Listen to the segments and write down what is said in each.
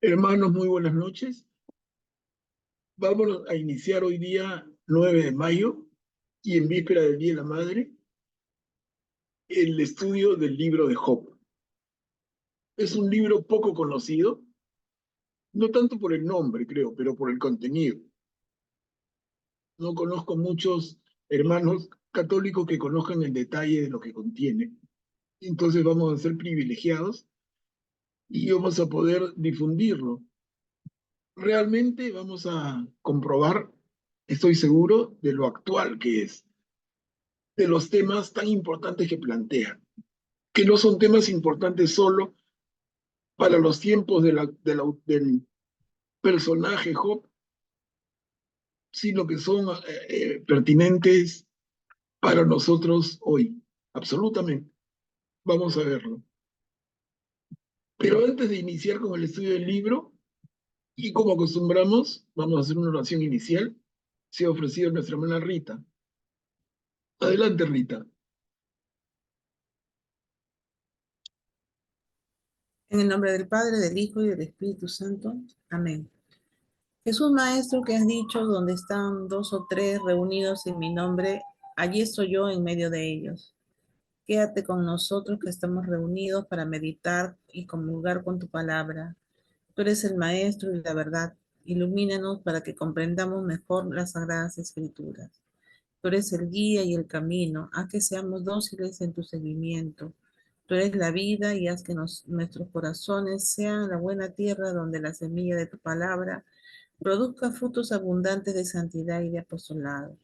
Hermanos, muy buenas noches. Vamos a iniciar hoy día 9 de mayo y en víspera del Día de la Madre el estudio del libro de Job. Es un libro poco conocido, no tanto por el nombre, creo, pero por el contenido. No conozco muchos hermanos católicos que conozcan el detalle de lo que contiene. Entonces vamos a ser privilegiados y vamos a poder difundirlo. Realmente vamos a comprobar, estoy seguro, de lo actual que es, de los temas tan importantes que plantea, que no son temas importantes solo para los tiempos del personaje Job, sino que son pertinentes para nosotros hoy, absolutamente. Vamos a verlo. Pero antes de iniciar con el estudio del libro, y como acostumbramos, vamos a hacer una oración inicial. Se ha ofrecido nuestra hermana Rita. Adelante, Rita. En el nombre del Padre, del Hijo y del Espíritu Santo. Amén. Jesús Maestro, que has dicho, donde están dos o tres reunidos en mi nombre, allí estoy yo en medio de ellos. Quédate con nosotros que estamos reunidos para meditar y comulgar con tu palabra. Tú eres el Maestro y la verdad. Ilumínanos para que comprendamos mejor las Sagradas Escrituras. Tú eres el guía y el camino. Haz que seamos dóciles en tu seguimiento. Tú eres la vida y haz que nuestros corazones sean la buena tierra donde la semilla de tu palabra produzca frutos abundantes de santidad y de apostolado.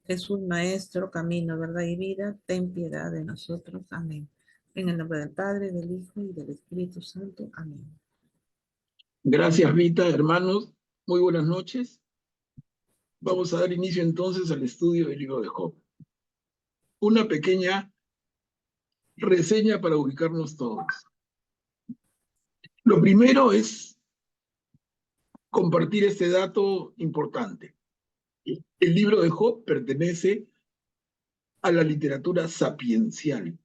Jesús, Maestro, camino, verdad y vida, ten piedad de nosotros. Amén. En el nombre del Padre, del Hijo y del Espíritu Santo. Amén. Gracias, Rita, hermanos. Muy buenas noches. Vamos a dar inicio entonces al estudio del libro de Job. Una pequeña reseña para ubicarnos todos. Lo primero es compartir este dato importante. El libro de Job pertenece a la literatura sapiencial.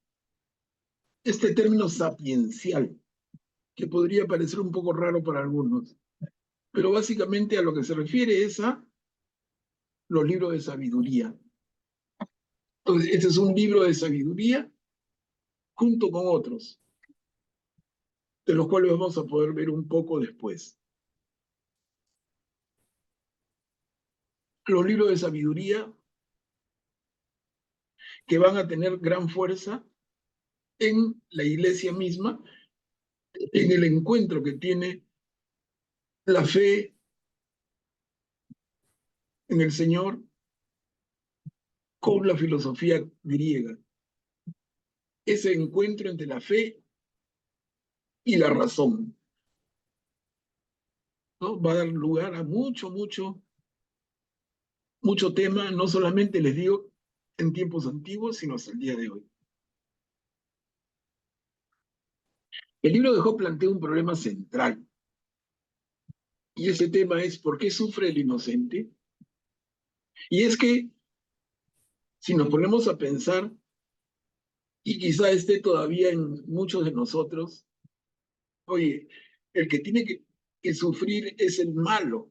Este término sapiencial, que podría parecer un poco raro para algunos, pero básicamente a lo que se refiere es a los libros de sabiduría. Entonces, este es un libro de sabiduría junto con otros, de los cuales vamos a poder ver un poco después. Los libros de sabiduría que van a tener gran fuerza en la iglesia misma, en el encuentro que tiene la fe en el Señor con la filosofía griega. Ese encuentro entre la fe y la razón, ¿no? Va a dar lugar a mucho tema, no solamente les digo en tiempos antiguos, sino hasta el día de hoy. El libro de Job plantea un problema central, y ese tema es ¿por qué sufre el inocente? Y es que si nos ponemos a pensar, y quizá esté todavía en muchos de nosotros, oye, el que tiene que sufrir es el malo,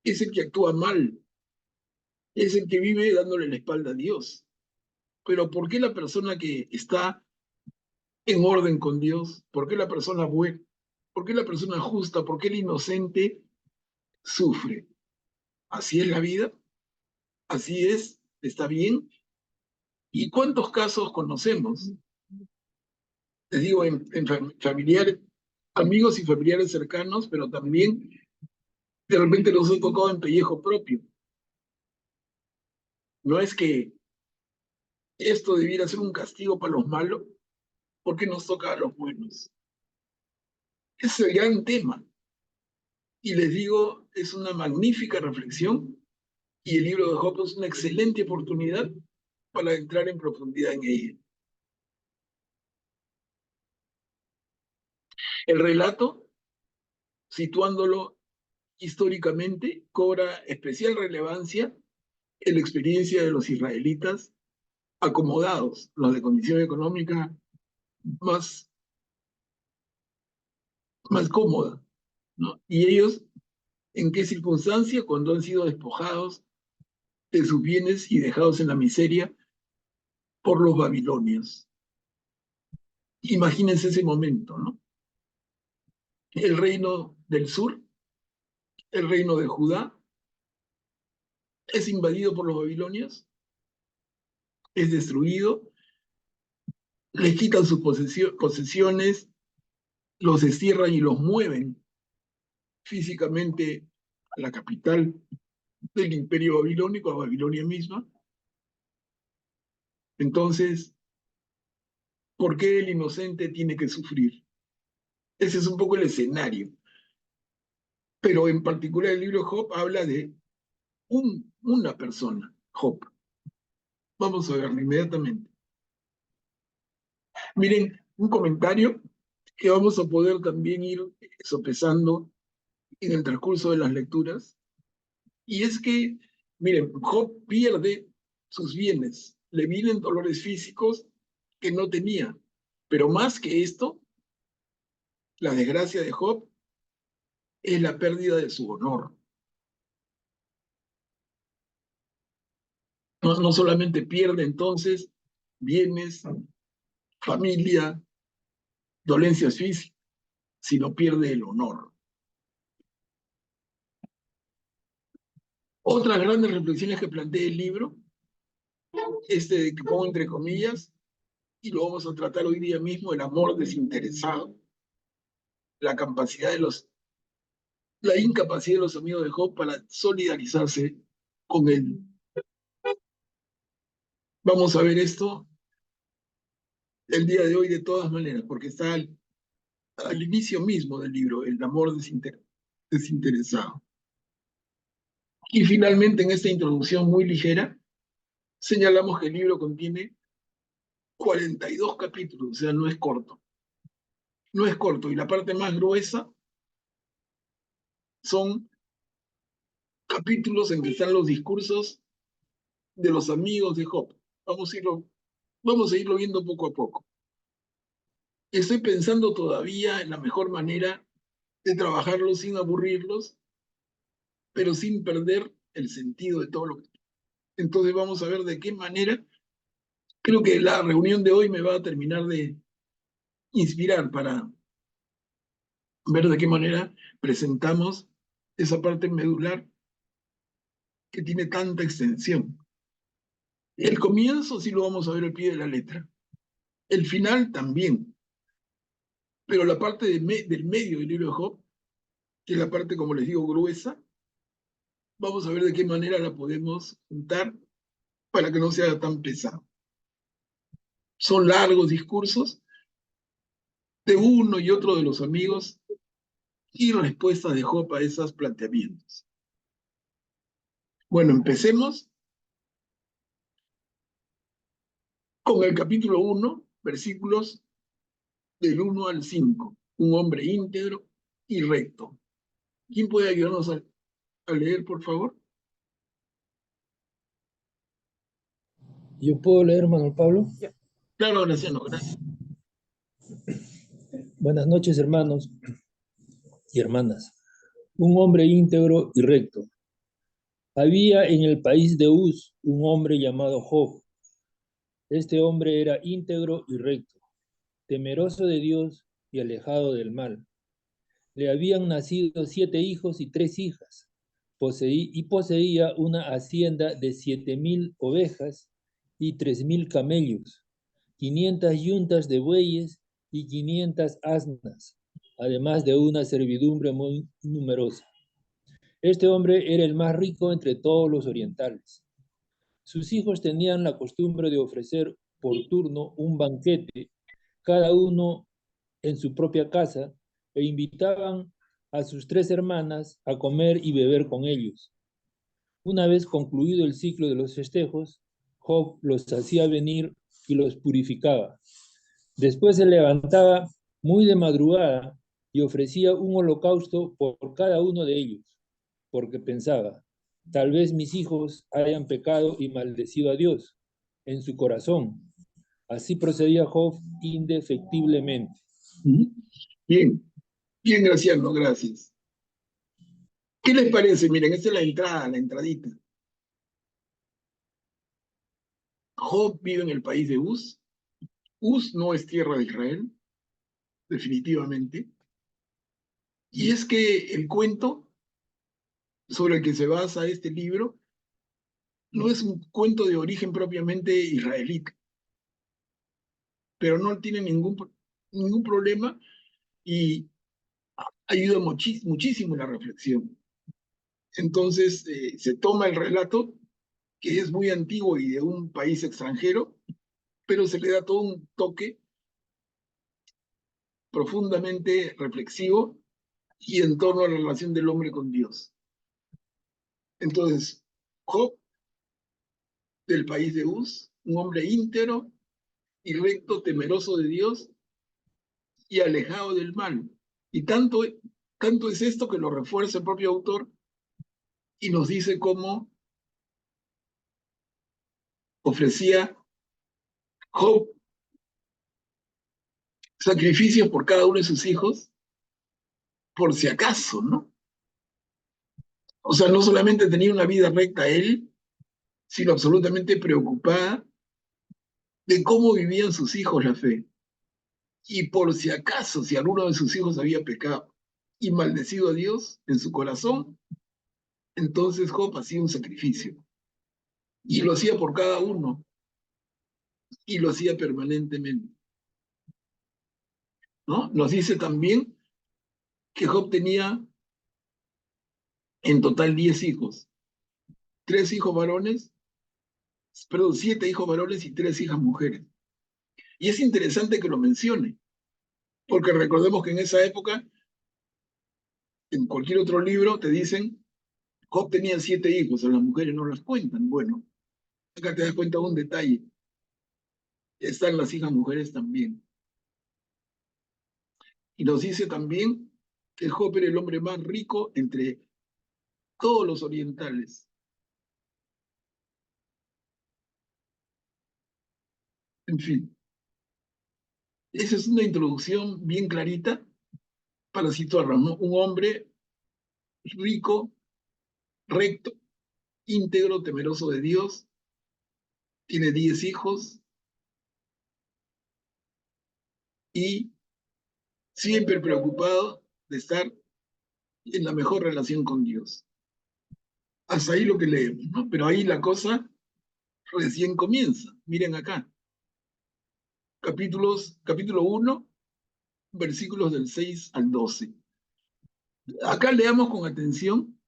es el que actúa mal, es el que vive dándole la espalda a Dios. Pero ¿por qué la persona que está en orden con Dios, por qué la persona buena, por qué la persona justa, por qué el inocente sufre? ¿Así es la vida? ¿Así es? ¿Está bien? ¿Y cuántos casos conocemos? Les digo, en familiares, amigos y familiares cercanos, pero también de repente los he tocado en pellejo propio. No es que esto debiera ser un castigo para los malos, porque nos toca a los buenos. Ese es el gran tema. Y les digo, es una magnífica reflexión y el libro de Job es una excelente oportunidad para entrar en profundidad en ella. El relato, situándolo históricamente, cobra especial relevancia en la experiencia de los israelitas acomodados, los de condición económica más, más cómoda, ¿no? ¿Y ellos en qué circunstancia? Cuando han sido despojados de sus bienes y dejados en la miseria por los babilonios. Imagínense ese momento, ¿no? El reino del sur, el reino de Judá, es invadido por los babilonios, es destruido, les quitan sus posesiones, los destierran y los mueven físicamente a la capital del imperio babilónico, a Babilonia misma. Entonces, ¿por qué el inocente tiene que sufrir? Ese es un poco el escenario. Pero en particular el libro de Job habla de una persona, Job. Vamos a verlo inmediatamente. Miren, un comentario que vamos a poder también ir sopesando en el transcurso de las lecturas. Y es que, miren, Job pierde sus bienes, le vienen dolores físicos que no tenía. Pero más que esto, la desgracia de Job es la pérdida de su honor. No solamente pierde entonces bienes, familia, dolencias físicas, sino pierde el honor. Otras grandes reflexiones que plantea el libro, que pongo entre comillas, y lo vamos a tratar hoy día mismo, el amor desinteresado, la la incapacidad de los amigos de Job para solidarizarse con él. Vamos a ver esto el día de hoy de todas maneras, porque está al inicio mismo del libro, el amor desinteresado. Y finalmente, en esta introducción muy ligera, señalamos que el libro contiene 42 capítulos, o sea, no es corto. No es corto, y la parte más gruesa son capítulos en que están los discursos de los amigos de Job. Vamos a irlo viendo poco a poco. Estoy pensando todavía en la mejor manera de trabajarlos sin aburrirlos, pero sin perder el sentido de todo lo que... Entonces vamos a ver de qué manera. Creo que la reunión de hoy me va a terminar de inspirar para ver de qué manera presentamos esa parte medular que tiene tanta extensión. El comienzo sí lo vamos a ver al pie de la letra. El final también. Pero la parte del medio del libro de Job, que es la parte, como les digo, gruesa, vamos a ver de qué manera la podemos juntar para que no sea tan pesado. Son largos discursos de uno y otro de los amigos y respuestas de Job a esos planteamientos. Bueno, empecemos con el capítulo 1, versículos del 1 al 5. Un hombre íntegro y recto. ¿Quién puede ayudarnos a leer, por favor? ¿Yo puedo leer, Manuel Pablo? Claro, Graciano, gracias. Buenas noches, hermanos y hermanas. Un hombre íntegro y recto. Había en el país de Uz un hombre llamado Job. Este hombre era íntegro y recto, temeroso de Dios y alejado del mal. Le habían nacido 7 hijos y 3 hijas. Poseía una hacienda de 7,000 ovejas y 3,000 camellos, 500 yuntas de bueyes y 500 asnas, además de una servidumbre muy numerosa. Este hombre era el más rico entre todos los orientales. Sus hijos tenían la costumbre de ofrecer por turno un banquete, cada uno en su propia casa, e invitaban a sus 3 hermanas a comer y beber con ellos. Una vez concluido el ciclo de los festejos, Job los hacía venir y los purificaba. Después se levantaba muy de madrugada y ofrecía un holocausto por cada uno de ellos, porque pensaba, tal vez mis hijos hayan pecado y maldecido a Dios en su corazón. Así procedía Job indefectiblemente. Bien, Bien, Graciano, gracias. ¿Qué les parece? Miren, esta es la entrada, la entradita. Job vive en el país de Uz. Uz no es tierra de Israel, definitivamente. Y es que el cuento sobre el que se basa este libro no es un cuento de origen propiamente israelita, pero no tiene ningún problema y ayuda muchísimo en la reflexión. Entonces, se toma el relato, que es muy antiguo y de un país extranjero, pero se le da todo un toque profundamente reflexivo y en torno a la relación del hombre con Dios. Entonces, Job, del país de Uz, un hombre íntegro y recto, temeroso de Dios y alejado del mal. Y tanto es esto que lo refuerza el propio autor y nos dice cómo ofrecía Job sacrificios por cada uno de sus hijos, por si acaso, ¿no? O sea, no solamente tenía una vida recta él, sino absolutamente preocupada de cómo vivían sus hijos la fe. Y por si acaso, si alguno de sus hijos había pecado y maldecido a Dios en su corazón, entonces Job hacía un sacrificio. Y lo hacía por cada uno, y lo hacía permanentemente, ¿no? Nos dice también que Job tenía en total 10 hijos, 3 hijos varones, perdón, 7 hijos varones y 3 hijas mujeres. Y es interesante que lo mencione, porque recordemos que en esa época, en cualquier otro libro, te dicen, Job tenía 7 hijos, a las mujeres no las cuentan. Bueno, acá te das cuenta de un detalle, están las hijas mujeres también. Y nos dice también que Job era el hombre más rico entre todos los orientales. En fin, esa es una introducción bien clarita para situarlo, ¿no? Un hombre rico, recto, íntegro, temeroso de Dios, tiene 10 hijos y siempre preocupado de estar en la mejor relación con Dios. Hasta ahí lo que leemos, ¿no? Pero ahí la cosa recién comienza. Miren acá, capítulo 1, versículos del 6 al 12. Acá leamos con atención,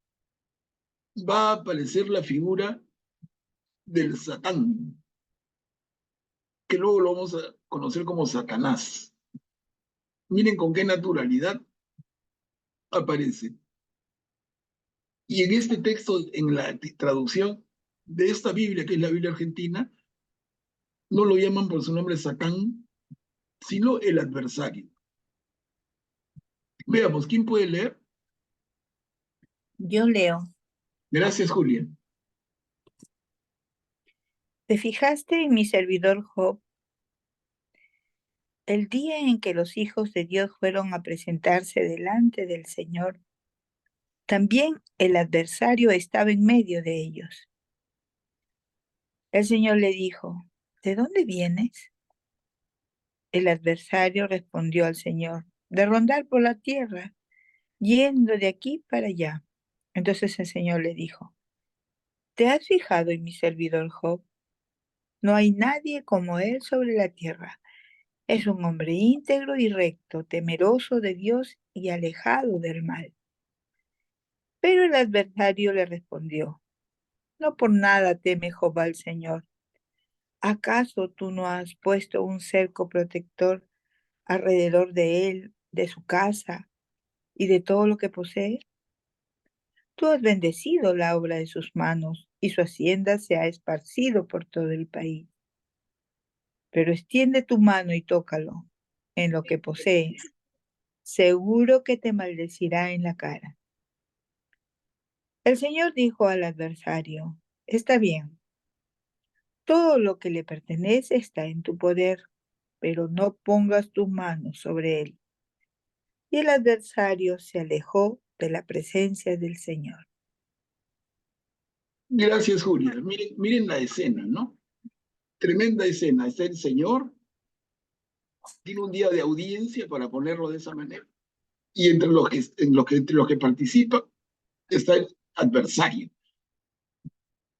va a aparecer la figura del Satán, que luego lo vamos a conocer como Satanás. Miren con qué naturalidad aparece. Y en este texto, en la traducción de esta Biblia, que es la Biblia argentina, no lo llaman por su nombre Satán, sino el adversario. Veamos, ¿quién puede leer? Yo leo. Gracias, Julia. ¿Te fijaste en mi servidor Job? El día en que los hijos de Dios fueron a presentarse delante del Señor, también el adversario estaba en medio de ellos. El Señor le dijo, ¿de dónde vienes? El adversario respondió al Señor, de rondar por la tierra, yendo de aquí para allá. Entonces el Señor le dijo, ¿te has fijado en mi servidor Job? No hay nadie como él sobre la tierra. Es un hombre íntegro y recto, temeroso de Dios y alejado del mal. Pero el adversario le respondió, no por nada teme Job al Señor. ¿Acaso tú no has puesto un cerco protector alrededor de él, de su casa y de todo lo que posee? Tú has bendecido la obra de sus manos y su hacienda se ha esparcido por todo el país. Pero extiende tu mano y tócalo en lo que posees. Seguro que te maldecirá en la cara. El Señor dijo al adversario, está bien, todo lo que le pertenece está en tu poder, pero no pongas tus manos sobre él. y el adversario se alejó de la presencia del Señor. Gracias, Julia. Miren la escena, ¿no? Tremenda escena. Está el Señor, tiene un día de audiencia, para ponerlo de esa manera, y entre los que participan está el adversario,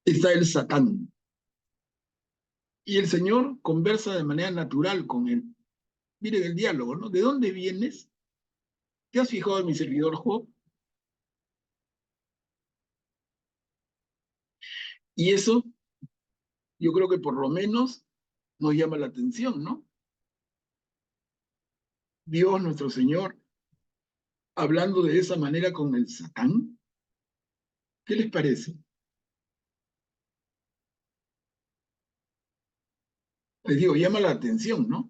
está el Satán. Y el Señor conversa de manera natural con él. Miren el diálogo, ¿no? ¿De dónde vienes? ¿Te has fijado en mi servidor Job? Y eso, yo creo que por lo menos nos llama la atención, ¿no? Dios nuestro Señor hablando de esa manera con el Satán. ¿Qué les parece? Les digo, llama la atención, ¿no?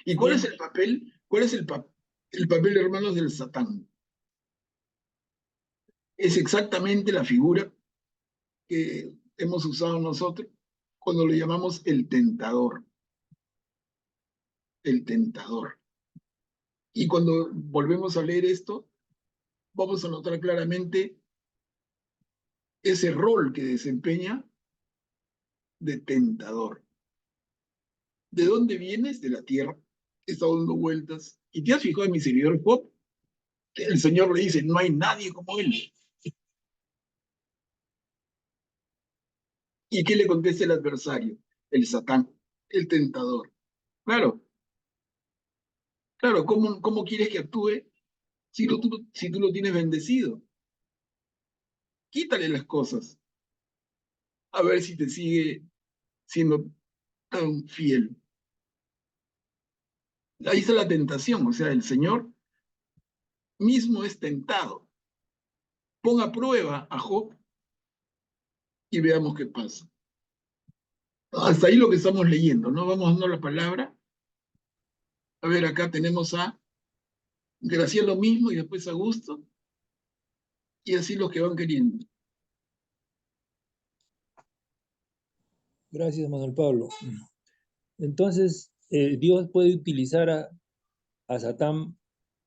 ¿Y cuál es el papel? ¿Cuál es el papel, hermanos, del Satán? Es exactamente la figura que hemos usado nosotros cuando le llamamos el tentador. El tentador. Y cuando volvemos a leer esto, vamos a notar claramente ese rol que desempeña de tentador. ¿De dónde vienes? De la tierra. He estado dando vueltas. ¿Y te has fijado en mi servidor Job? El Señor le dice, no hay nadie como él. ¿Y qué le contesta el adversario? El Satán, el tentador. Claro, claro, ¿cómo quieres que actúe si tú lo tienes bendecido? Quítale las cosas, a ver si te sigue siendo tan fiel. Ahí está la tentación, o sea, el Señor mismo es tentado. Pon a prueba a Job y veamos qué pasa. Hasta ahí lo que estamos leyendo, ¿no? Vamos dando la palabra. A ver, acá tenemos a Graciela mismo y después Augusto, y así los que van queriendo. Gracias, Manuel Pablo. Entonces, Dios puede utilizar a Satán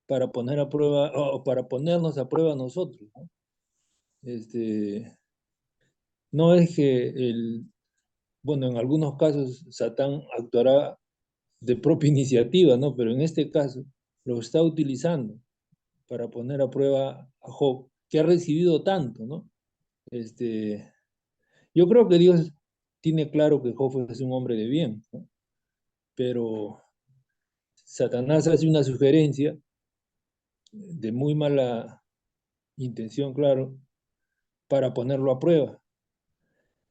para poner a prueba, o para ponernos a prueba a nosotros, ¿no? No es que bueno, en algunos casos Satán actuará de propia iniciativa, ¿no? Pero en este caso lo está utilizando para poner a prueba a Job, que ha recibido tanto, ¿no? Yo creo que Dios tiene claro que Job es un hombre de bien, ¿no? Pero Satanás hace una sugerencia de muy mala intención, claro, para ponerlo a prueba.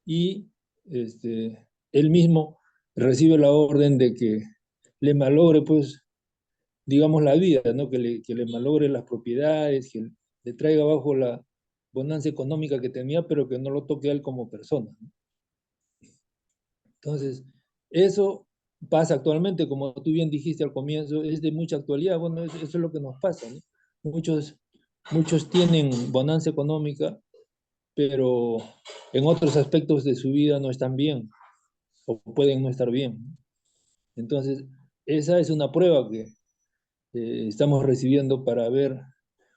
Y él mismo recibe la orden de que le malogre, pues, digamos, la vida, ¿no? Que le malogre las propiedades, que le traiga abajo la bonanza económica que tenía, pero que no lo toque a él como persona, ¿no? Entonces, eso pasa actualmente, como tú bien dijiste al comienzo, es de mucha actualidad. Bueno, eso es lo que nos pasa, ¿no? Muchos tienen bonanza económica, pero en otros aspectos de su vida no están bien, o pueden no estar bien. Entonces, esa es una prueba que estamos recibiendo para ver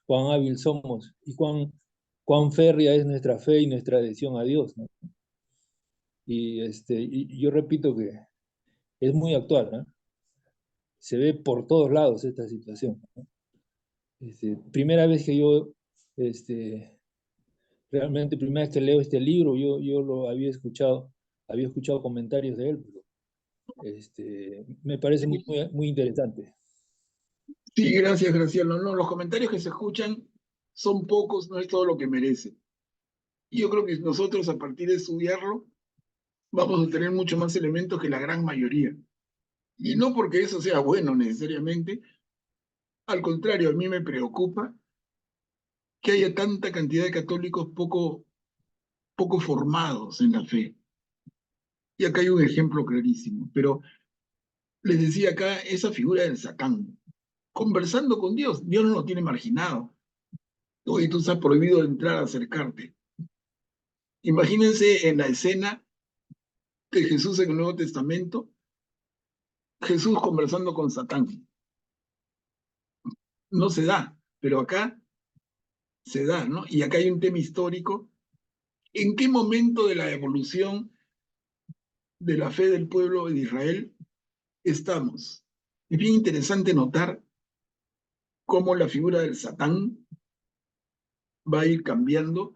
cuán hábil somos y cuán férrea es nuestra fe y nuestra adhesión a Dios, ¿no? Y yo repito que es muy actual, ¿no? Se ve por todos lados esta situación, ¿no? Primera vez que yo, realmente primera vez que leo este libro, yo lo había escuchado comentarios de él, pero me parece muy, muy interesante. Sí, gracias, Graciela. No, los comentarios que se escuchan son pocos, no es todo lo que merece. Y yo creo que nosotros, a partir de estudiarlo, vamos a tener mucho más elementos que la gran mayoría. Y no porque eso sea bueno necesariamente, al contrario, a mí me preocupa que haya tanta cantidad de católicos poco formados en la fe. Y acá hay un ejemplo clarísimo, pero les decía acá esa figura del Satán, conversando con Dios. Dios no lo tiene marginado. Hoy tú estás prohibido entrar a acercarte. Imagínense en la escena de Jesús en el Nuevo Testamento, Jesús conversando con Satán. no se da, pero acá se da, ¿no? Y acá hay un tema histórico. ¿En qué momento de la evolución de la fe del pueblo de Israel estamos? Es bien interesante notar cómo la figura del Satán va a ir cambiando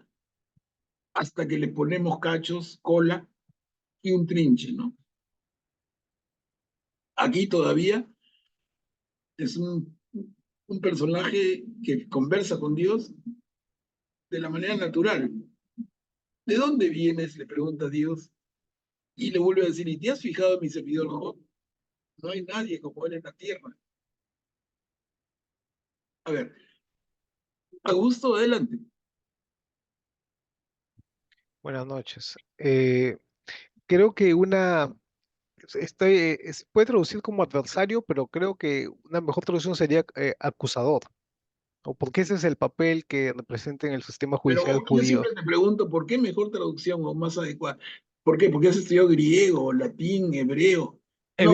hasta que le ponemos cachos, cola y un trinche, ¿no? Aquí todavía es un personaje que conversa con Dios de la manera natural. ¿De dónde vienes?, le pregunta Dios, y le vuelve a decir, ¿y te has fijado en mi servidor Job? No hay nadie como él en la tierra. A ver, Augusto, adelante. Buenas noches. Creo que se puede traducir como adversario, pero creo que una mejor traducción sería acusador, o porque ese es el papel que representa en el sistema judicial Pero yo siempre judío. te pregunto, ¿por qué mejor traducción o más adecuada? ¿Por qué? Porque has estudiado griego, latín, hebreo. No, por,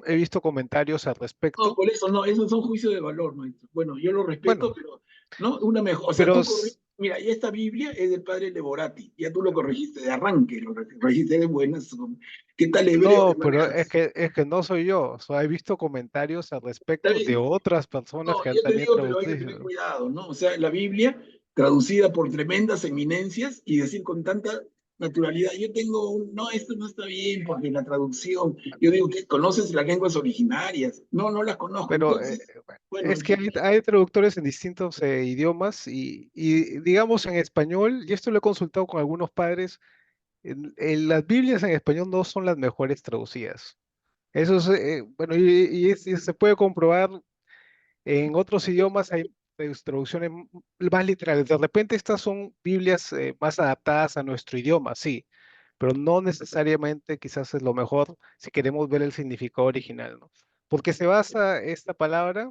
He visto comentarios al no, respecto. por eso no, esos son juicios de valor, maestro. Bueno, yo lo respeto, Bueno, pero no una mejor. O sea, pero mira, y esta Biblia es del padre Leborati, ya tú lo corregiste de arranque, lo corregiste de buenas. ¿Qué tal hebreo que no, pero manejas? es que no soy yo. O sea, he visto comentarios al Está respecto de bien. otras personas No, que han yo te también digo, pero hay que tener traducido. cuidado, ¿no? O sea, la Biblia, traducida por tremendas eminencias y decir con tanta naturalidad, yo tengo no, esto no está bien porque la traducción, yo digo que conoces las lenguas originarias, no, no las conozco, Pero entonces, bueno, es en que fin, hay traductores en distintos idiomas y digamos en español, y esto lo he consultado con algunos padres, las Biblias en español no son las mejores traducidas. Eso es, bueno, y se puede comprobar en otros idiomas, hay traducciones más literales. De repente estas son Biblias más adaptadas a nuestro idioma, sí, pero no necesariamente quizás es lo mejor si queremos ver el significado original, ¿no? Porque esta palabra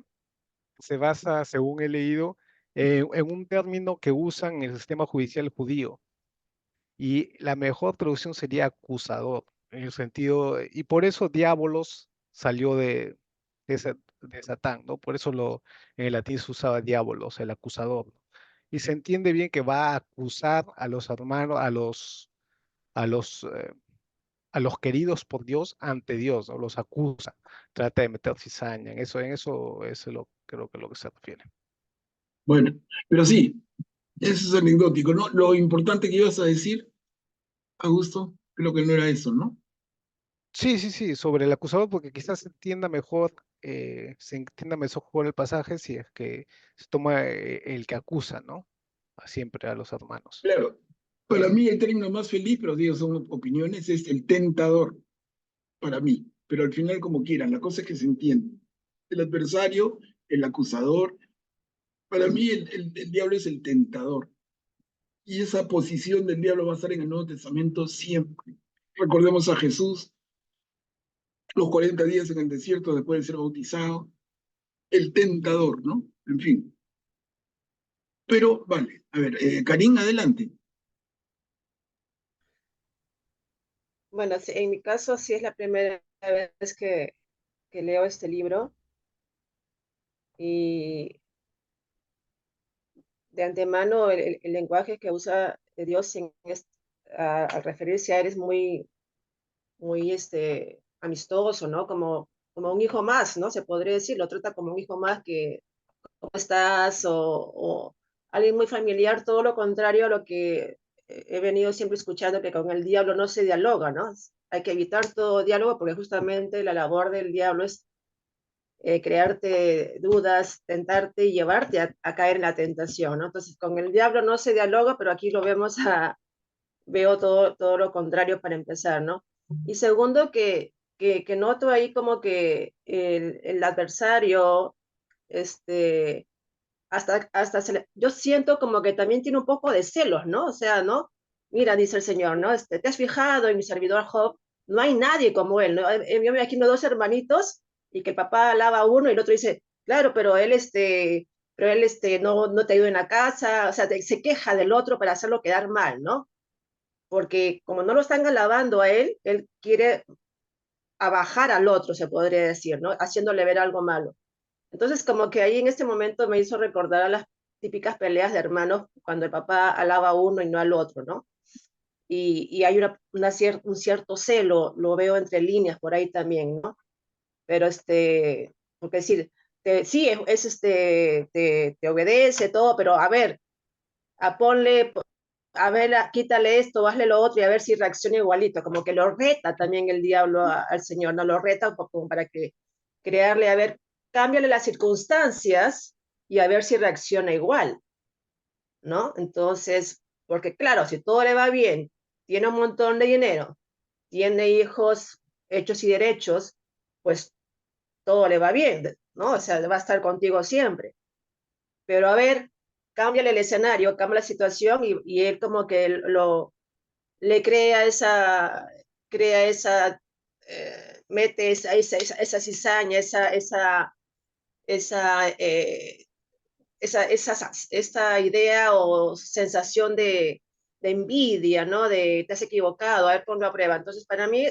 se basa, según he leído, en un término que usan en el sistema judicial judío. Y la mejor traducción sería acusador, en el sentido, y por eso diabolos salió de Satán, ¿no? Por eso en el latín se usaba diabolos, el acusador, ¿no? Y se entiende bien que va a acusar a los hermanos, a los, eh, a los queridos por Dios ante Dios, ¿no? Los acusa, trata de meter cizaña, en eso es creo que lo que se refiere. bueno, pero sí, eso es anecdótico, ¿no? Lo importante que ibas a decir, Augusto, creo que no era eso, ¿no? Sí, sí, sí, sobre el acusador, porque quizás se entienda mejor el pasaje si es que se toma el que acusa, ¿no? Siempre a los hermanos. Claro, para mí el término más feliz, pero digo, son opiniones, es el tentador, para mí, pero al final como quieran, la cosa es que se entiende. El adversario, el acusador, para mí el diablo es el tentador. Y esa posición del diablo va a estar en el Nuevo Testamento siempre. Recordemos a Jesús, los 40 días en el desierto después de ser bautizado, el tentador, ¿no? En fin. Pero, vale, a ver, Karim, adelante. Bueno, sí, en mi caso sí es la primera vez que leo este libro y de antemano el lenguaje que usa Dios al referirse a él es muy amistoso, ¿no? Como un hijo más, ¿no? Se podría decir, lo trata como un hijo más que, ¿cómo estás? O alguien muy familiar, todo lo contrario a lo que he venido siempre escuchando, que con el diablo no se dialoga, ¿no? Hay que evitar todo diálogo porque justamente la labor del diablo es crearte dudas, tentarte y llevarte a caer en la tentación, ¿no? Entonces, con el diablo no se dialoga, pero aquí lo veo todo lo contrario para empezar, ¿no? Y segundo, que noto ahí como que el adversario, este, yo siento como que también tiene un poco de celos, ¿no? O sea, ¿no? Mira, dice el Señor, ¿no? ¿Te has fijado en mi servidor Job? No hay nadie como él, ¿no? Yo me imagino dos hermanitos y que el papá alaba a uno y el otro dice, claro, pero él, no te ayuda en la casa, o sea, se queja del otro para hacerlo quedar mal, ¿no? Porque como no lo están alabando a él quiere abajar al otro, se podría decir, ¿no? Haciéndole ver algo malo. Entonces, como que ahí en este momento me hizo recordar a las típicas peleas de hermanos cuando el papá alaba a uno y no al otro, ¿no? Y hay un cierto celo, lo veo entre líneas por ahí también, ¿no? Pero porque decir, sí, te obedece todo, pero a ver, ponle, a ver, quítale esto, hazle lo otro y a ver si reacciona igualito, como que lo reta también el diablo al Señor, no lo reta un poco como para que crearle, a ver, cámbiale las circunstancias y a ver si reacciona igual, ¿no? Entonces, porque claro, si todo le va bien, tiene un montón de dinero, tiene hijos hechos y derechos, pues todo le va bien, ¿no? O sea, va a estar contigo siempre. Pero a ver, cámbiale el escenario, cambia la situación y él como que le crea esa, mete esa cizaña, esa, eh, esta idea o sensación de envidia, ¿no? De te has equivocado, a ver, ponlo a prueba. Entonces, para mí,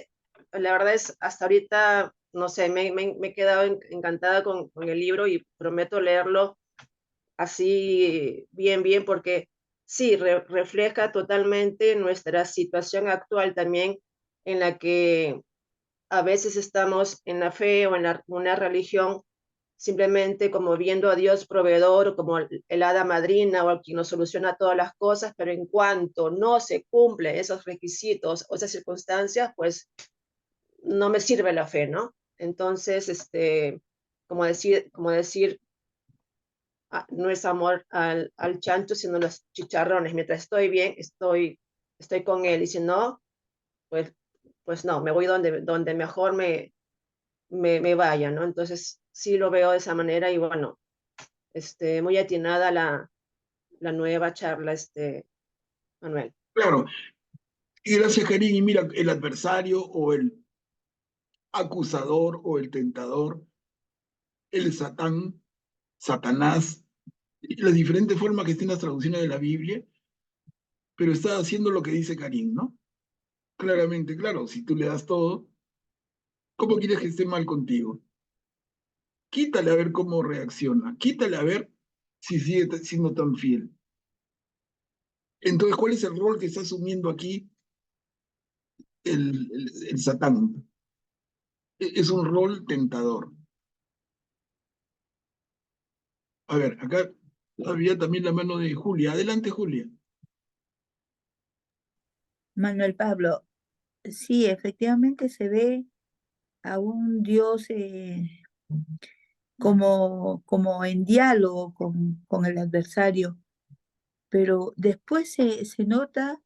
la verdad es, hasta ahorita, no sé, me he quedado encantada con el libro y prometo leerlo así bien, bien, porque sí, refleja totalmente nuestra situación actual también, en la que a veces estamos en la fe o en una religión simplemente como viendo a Dios proveedor, como el hada madrina o el que nos soluciona todas las cosas, pero en cuanto no se cumplen esos requisitos o esas circunstancias, pues no me sirve la fe, ¿no? Entonces, como decir, no es amor al chancho, sino los chicharrones. Mientras estoy bien, estoy con él, y si no, pues, pues no, me voy donde mejor me vaya, ¿no? Entonces, sí lo veo de esa manera y bueno, muy atinada la nueva charla, Manuel. Claro, y gracias, Karin. Y mira, el adversario o el acusador o el tentador, el Satán, Satanás, las diferentes formas que estén las traducciones de la Biblia, pero está haciendo lo que dice Karin, ¿no? Claramente, claro, si tú le das todo, ¿cómo quieres que esté mal contigo? Quítale a ver cómo reacciona, quítale a ver si sigue siendo tan fiel. Entonces, ¿cuál es el rol que está asumiendo aquí el Satán? Es un rol tentador. A ver, acá había también la mano de Julia. Adelante, Julia. Manuel Pablo, sí, efectivamente se ve a un Dios como en diálogo con el adversario, pero después se nota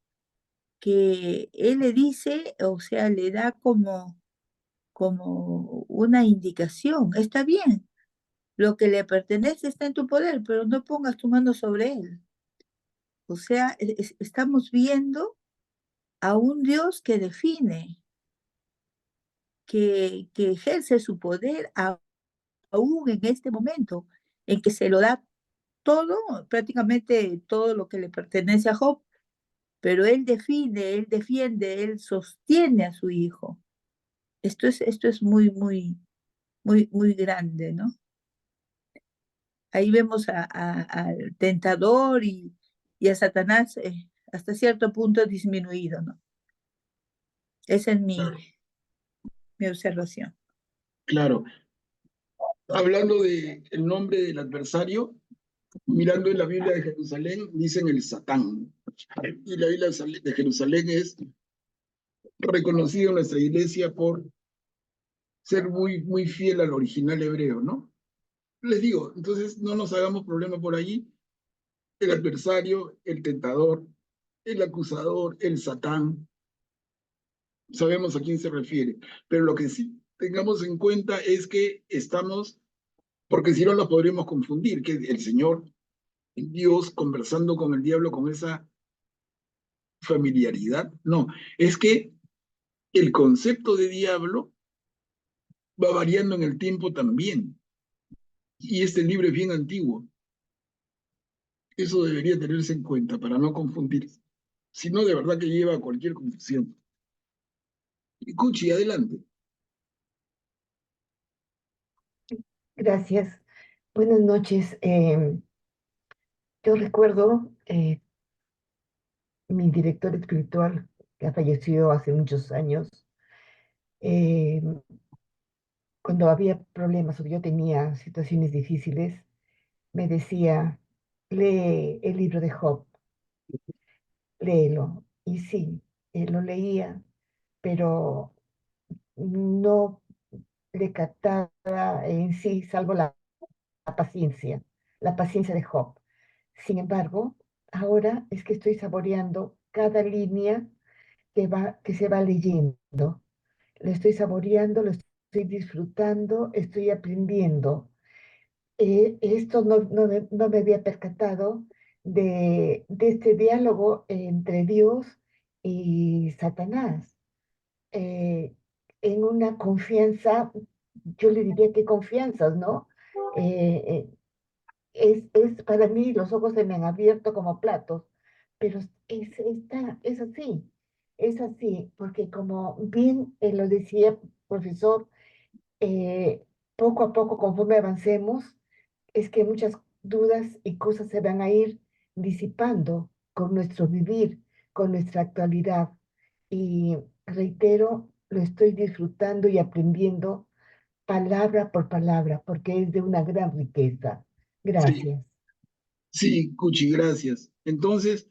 que él le dice, o sea, le da como una indicación, está bien, lo que le pertenece está en tu poder, pero no pongas tu mano sobre él. O sea, estamos viendo a un Dios que define, que ejerce su poder aún en este momento, en que se lo da todo, prácticamente todo lo que le pertenece a Job, pero él define, él defiende, él sostiene a su hijo. Esto es muy, muy, muy, muy grande, ¿no? Ahí vemos al tentador y a Satanás hasta cierto punto disminuido, ¿no? Esa es Claro. mi observación. Claro. Hablando del nombre del adversario, mirando en la Biblia de Jerusalén, dicen el Satán. Y la Biblia de Jerusalén es reconocida en nuestra iglesia por ser muy, muy fiel al original hebreo, ¿no? Les digo, entonces no nos hagamos problema por allí. El adversario, el tentador, el acusador, el Satán, sabemos a quién se refiere. Pero lo que sí tengamos en cuenta es que estamos, porque si no lo podríamos confundir, que el Señor, Dios, conversando con el diablo con esa familiaridad. No, es que el concepto de diablo va variando en el tiempo también. Y este libro es bien antiguo. Eso debería tenerse en cuenta para no confundirse. Si no, de verdad que lleva a cualquier confusión. Cuchi, adelante. Gracias. Buenas noches. Yo recuerdo mi director espiritual, que ha fallecido hace muchos años, eh, cuando había problemas o yo tenía situaciones difíciles, me decía, lee el libro de Job, léelo. Y sí, lo leía, pero no le captaba en sí, salvo la paciencia de Job. Sin embargo, ahora es que estoy saboreando cada línea que se va leyendo. Lo estoy saboreando, lo estoy disfrutando, estoy aprendiendo. Esto no me había percatado de este diálogo entre Dios y Satanás. eh, en una confianza, yo le diría que confianzas, ¿no? Eh, para mí, los ojos se me han abierto como platos, pero es así, porque como bien lo decía profesor, eh, poco a poco, conforme avancemos, es que muchas dudas y cosas se van a ir disipando con nuestro vivir, con nuestra actualidad. Y reitero, lo estoy disfrutando y aprendiendo palabra por palabra, porque es de una gran riqueza. Sí, Gracias. sí, Cuchi, gracias. Entonces,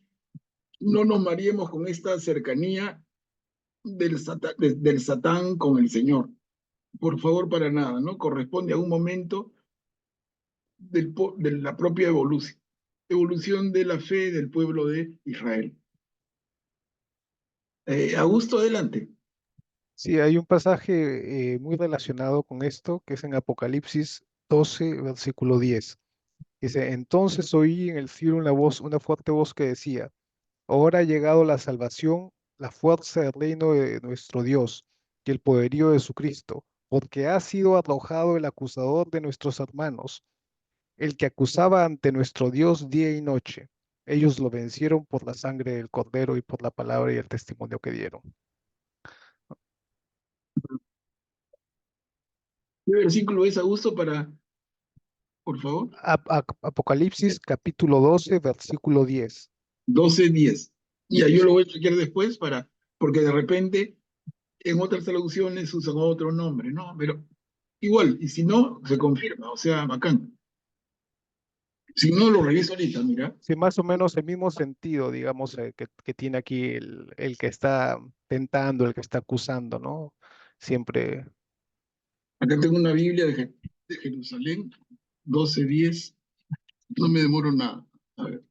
no nos mareemos con esta cercanía del Satán con el Señor. Por favor, para nada, ¿no? Corresponde a un momento de la propia evolución de la fe del pueblo de Israel. Augusto, adelante. Sí, hay un pasaje muy relacionado con esto, que es en Apocalipsis 12, versículo 10. Dice, entonces oí en el cielo una fuerte voz que decía, ahora ha llegado la salvación, la fuerza del reino de nuestro Dios y el poderío de su Cristo, porque ha sido arrojado el acusador de nuestros hermanos, el que acusaba ante nuestro Dios día y noche. Ellos lo vencieron por la sangre del Cordero y por la palabra y el testimonio que dieron. ¿Qué versículo es, Augusto, por favor? Apocalipsis capítulo 12, versículo 10. 12:10. Ya, yo Dice, lo voy a chequear después porque de repente en otras traducciones usan otro nombre, ¿no? Pero igual, y si no, se confirma, o sea, bacán. Si no, lo reviso ahorita, mira. sí, más o menos el mismo sentido, digamos, que tiene aquí el que está tentando, el que está acusando, ¿no? Siempre. Acá tengo una Biblia de Jerusalén, 12:10. No me demoro nada. A ver.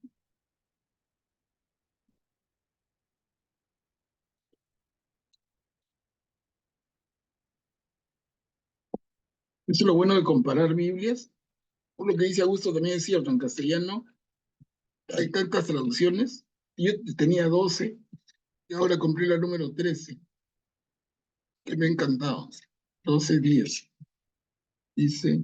Eso es lo bueno de comparar Biblias. Por lo que dice Augusto también es cierto, en castellano hay tantas traducciones. Yo tenía 12 y ahora compré la número 13, que me ha encantado. 12:10. Dice,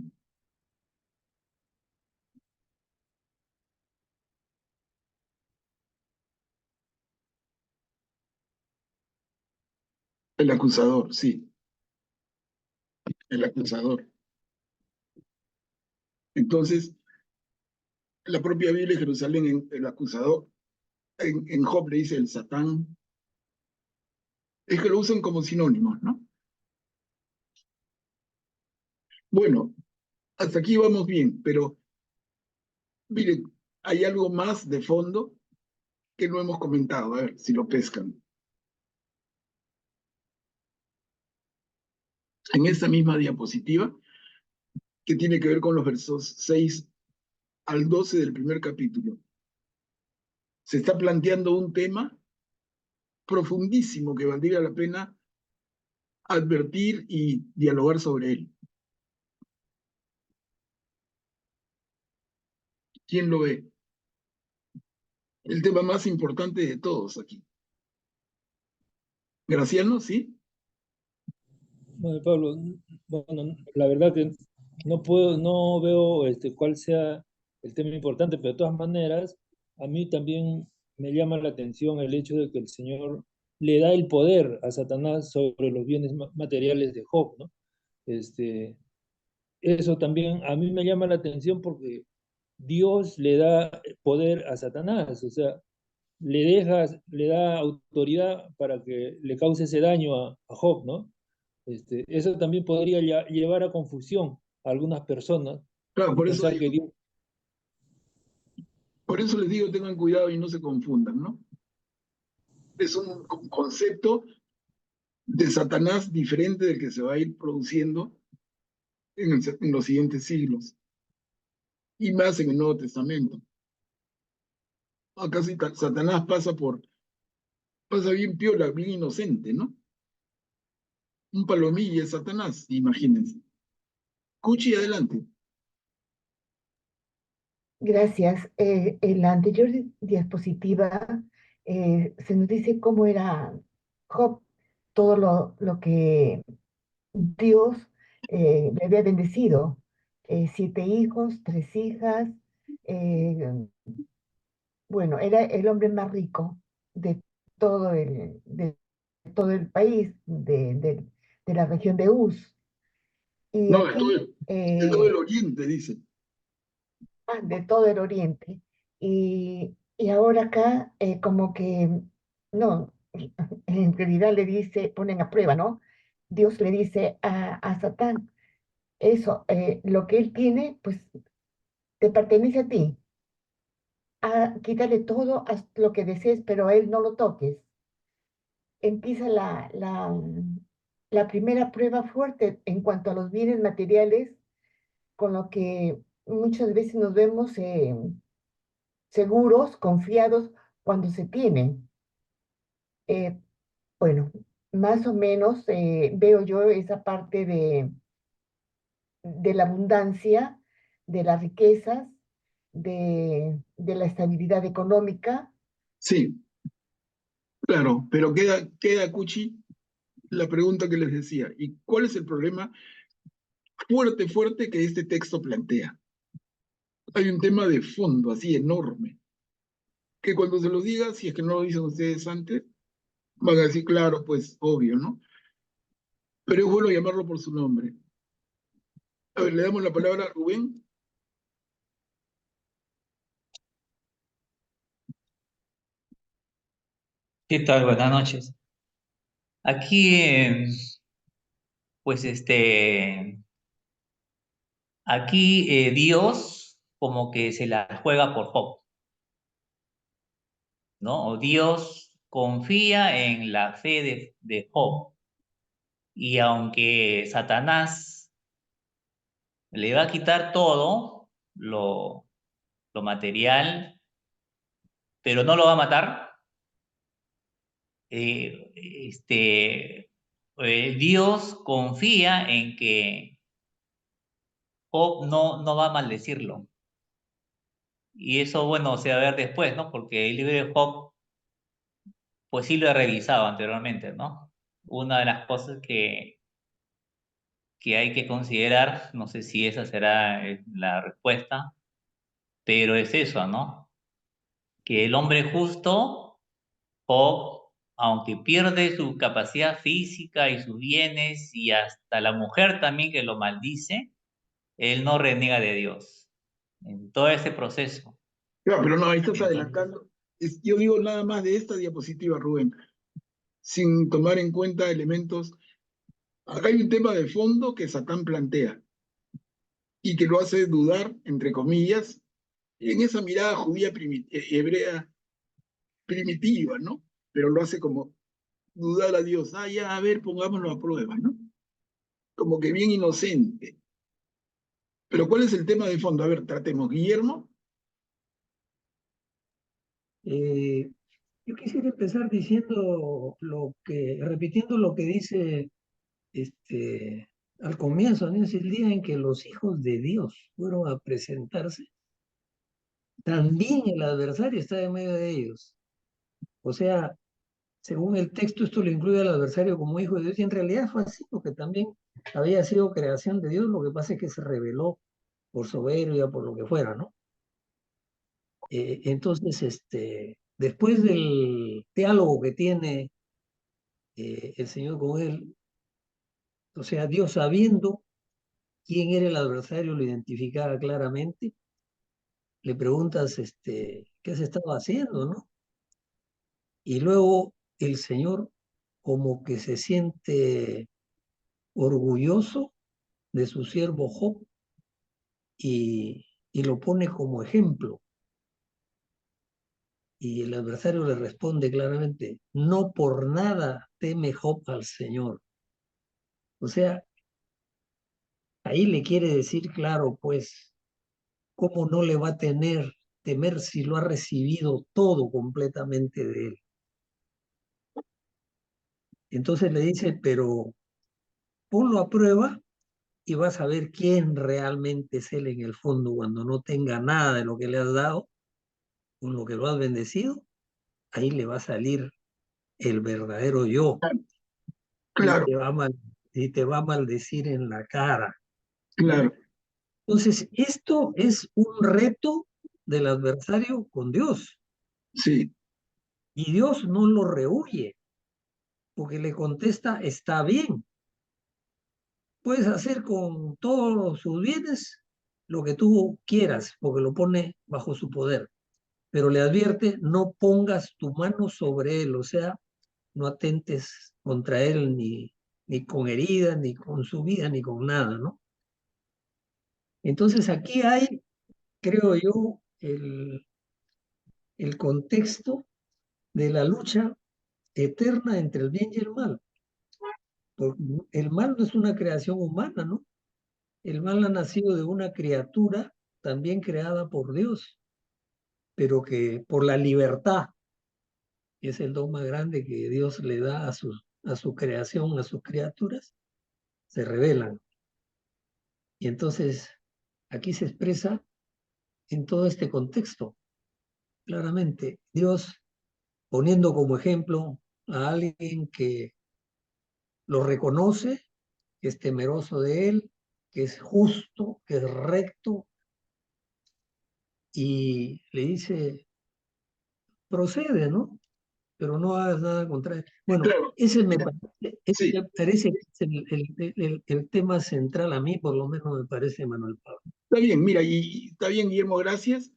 el acusador, sí, el acusador. Entonces, la propia Biblia de Jerusalén, el acusador, en Job le dice el Satán, es que lo usan como sinónimos, ¿no? Bueno, hasta aquí vamos bien, pero miren, hay algo más de fondo que no hemos comentado, a ver si lo pescan. En esta misma diapositiva, que tiene que ver con los versos 6 al 12 del primer capítulo, se está planteando un tema profundísimo que valdría la pena advertir y dialogar sobre él. ¿Quién lo ve? El tema más importante de todos aquí. Graciano, ¿sí? Bueno, Pablo, bueno, la verdad que no veo cuál sea el tema importante, pero de todas maneras, a mí también me llama la atención el hecho de que el Señor le da el poder a Satanás sobre los bienes materiales de Job, ¿no? Este, eso también a mí me llama la atención porque Dios le da poder a Satanás, o sea, le da autoridad para que le cause ese daño a Job, ¿no? Eso también podría llevar a confusión a algunas personas, Claro, pensar que Dios... por eso les digo, tengan cuidado y no se confundan, ¿no? Es un concepto de Satanás diferente del que se va a ir produciendo en los siguientes siglos, y más en el Nuevo Testamento. Acá Satanás pasa bien piola, bien inocente, ¿no? Un palomilla es Satanás, imagínense. Cuchi, adelante. Gracias. En la anterior diapositiva se nos dice cómo era Job, todo lo que Dios le había bendecido. 7 hijos, 3 hijas. eh, bueno, era el hombre más rico de de todo el país, de la región de Uz. Y No, aquí, de todo el Oriente, dice. de todo el Oriente. Y ahora acá, como que, no, en realidad le dice, ponen a prueba, ¿no? Dios le dice a Satán, eso, lo que él tiene, pues te pertenece a ti. Quítale todo, haz lo que desees, pero a él no lo toques. Empieza la primera prueba fuerte en cuanto a los bienes materiales, con lo que muchas veces nos vemos seguros, confiados cuando se tienen. Eh, bueno, más o menos veo yo esa parte de la abundancia, de las riquezas, de la estabilidad económica. Sí, claro, pero queda, Cuchi, la pregunta que les decía. ¿Y cuál es el problema fuerte que este texto plantea? Hay un tema de fondo así enorme, que cuando se lo diga, si es que no lo dicen ustedes antes, van a decir, claro, pues obvio, ¿no? Pero es bueno llamarlo por su nombre. A ver, le damos la palabra a Rubén. ¿Qué tal? Buenas noches. Aquí, pues aquí Dios como que se la juega por Job, ¿no? O Dios confía en la fe de Job. Y aunque Satanás le va a quitar todo lo material, pero no lo va a matar, eh, este, Dios confía en que Job no va a maldecirlo. Y eso, bueno, se va a ver después, ¿no? Porque el libro de Job, pues sí lo he revisado anteriormente, ¿no? Una de las cosas que hay que considerar, no sé si esa será la respuesta, pero es eso, ¿no? Que el hombre justo, Job, aunque pierde su capacidad física y sus bienes y hasta la mujer también que lo maldice, él no reniega de Dios en todo ese proceso. Claro, pero no, ahí estás Entonces, adelantando. Yo digo nada más de esta diapositiva, Rubén, sin tomar en cuenta elementos. Acá hay un tema de fondo que Satán plantea y que lo hace dudar, entre comillas, en esa mirada judía hebrea primitiva, ¿no? Pero lo hace como dudar a Dios. Ah, ya, a ver, pongámoslo a prueba, ¿no? Como que bien inocente. Pero ¿cuál es el tema de fondo? A ver, tratemos. Guillermo. Eh, yo quisiera empezar repitiendo lo que dice al comienzo, ¿no? Es el día en que los hijos de Dios fueron a presentarse. También el adversario está en medio de ellos. O sea, según el texto, esto lo incluye al adversario como hijo de Dios, y en realidad fue así, porque también había sido creación de Dios, lo que pasa es que se rebeló por soberbia, por lo que fuera, ¿no? Entonces, después del diálogo que tiene el Señor con él, o sea, Dios sabiendo quién era el adversario, lo identificaba claramente. Le preguntas, ¿qué has estado haciendo, no? Y luego el Señor como que se siente orgulloso de su siervo Job y lo pone como ejemplo. Y el adversario le responde claramente, no por nada teme Job al Señor. O sea, ahí le quiere decir claro, pues, ¿cómo no le va a temer si lo ha recibido todo completamente de él? Entonces le dice, pero ponlo a prueba y vas a ver quién realmente es él en el fondo cuando no tenga nada de lo que le has dado, con lo que lo has bendecido, ahí le va a salir el verdadero yo y Claro, te va a maldecir en la cara. claro, Entonces, esto es un reto del adversario con Dios sí, y Dios no lo rehúye porque le contesta, está bien, puedes hacer con todos sus bienes lo que tú quieras porque lo pone bajo su poder, pero le advierte, no pongas tu mano sobre él, o sea, no atentes contra él ni con heridas, ni con su vida, ni con nada, ¿no? Entonces aquí hay, creo yo, el contexto de la lucha eterna entre el bien y el mal. Porque el mal no es una creación humana, ¿no? El mal ha nacido de una criatura también creada por Dios, pero que por la libertad, que es el don más grande que Dios le da a su creación, a sus criaturas, se rebelan. Y entonces aquí se expresa en todo este contexto, claramente, Dios poniendo como ejemplo a alguien que lo reconoce, que es temeroso de él, que es justo, que es recto, y le dice, procede, ¿no? Pero no hagas nada contra él. Bueno, claro, ese sí. me parece que es el tema central a mí, por lo menos me parece, Manuel Pablo. Está bien, mira, y está bien, Guillermo, gracias.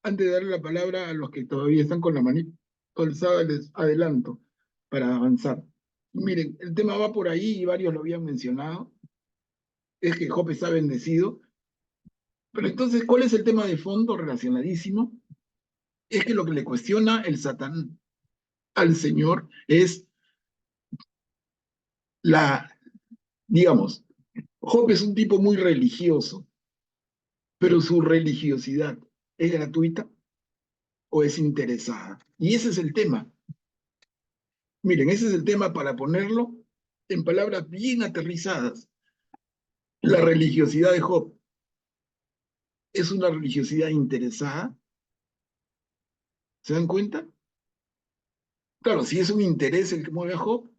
Antes de darle la palabra a los que todavía están con la manita alzada, les adelanto para avanzar. Miren, el tema va por ahí y varios lo habían mencionado, es que Job está bendecido, pero entonces, ¿cuál es el tema de fondo relacionadísimo? Es que lo que le cuestiona el Satán al Señor es digamos, Job es un tipo muy religioso, pero su religiosidad es gratuita o es interesada. Y ese es el tema. Miren, ese es el tema para ponerlo en palabras bien aterrizadas. La religiosidad de Job es una religiosidad interesada. ¿Se dan cuenta? Claro, si es un interés el que mueve a Job,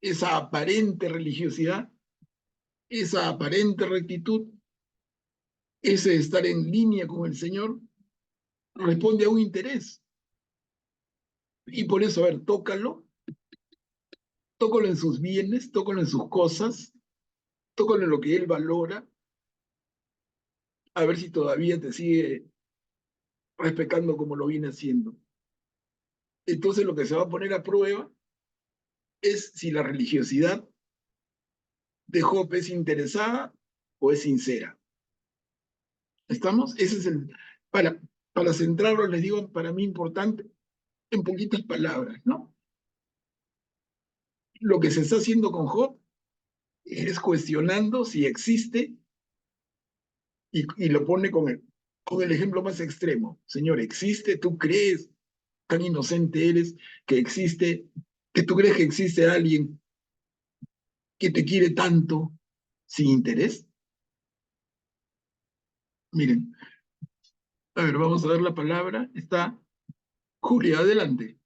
esa aparente religiosidad, esa aparente rectitud, ese estar en línea con el Señor, responde a un interés. Y por eso, a ver, tócalo en sus bienes, tócalo en sus cosas, tócalo en lo que él valora, a ver si todavía te sigue respetando como lo viene haciendo. Entonces lo que se va a poner a prueba es si la religiosidad de Job es interesada o es sincera. ¿Estamos? Ese es para centrarlo, les digo, para mí importante, en poquitas palabras, ¿no? Lo que se está haciendo con Job es cuestionando si existe y lo pone con el ejemplo más extremo. Señor, ¿existe? ¿Tú crees? Tan inocente eres que existe, que tú crees que existe alguien que te quiere tanto sin interés. Miren, a ver, vamos a dar la palabra. Está Julia, adelante.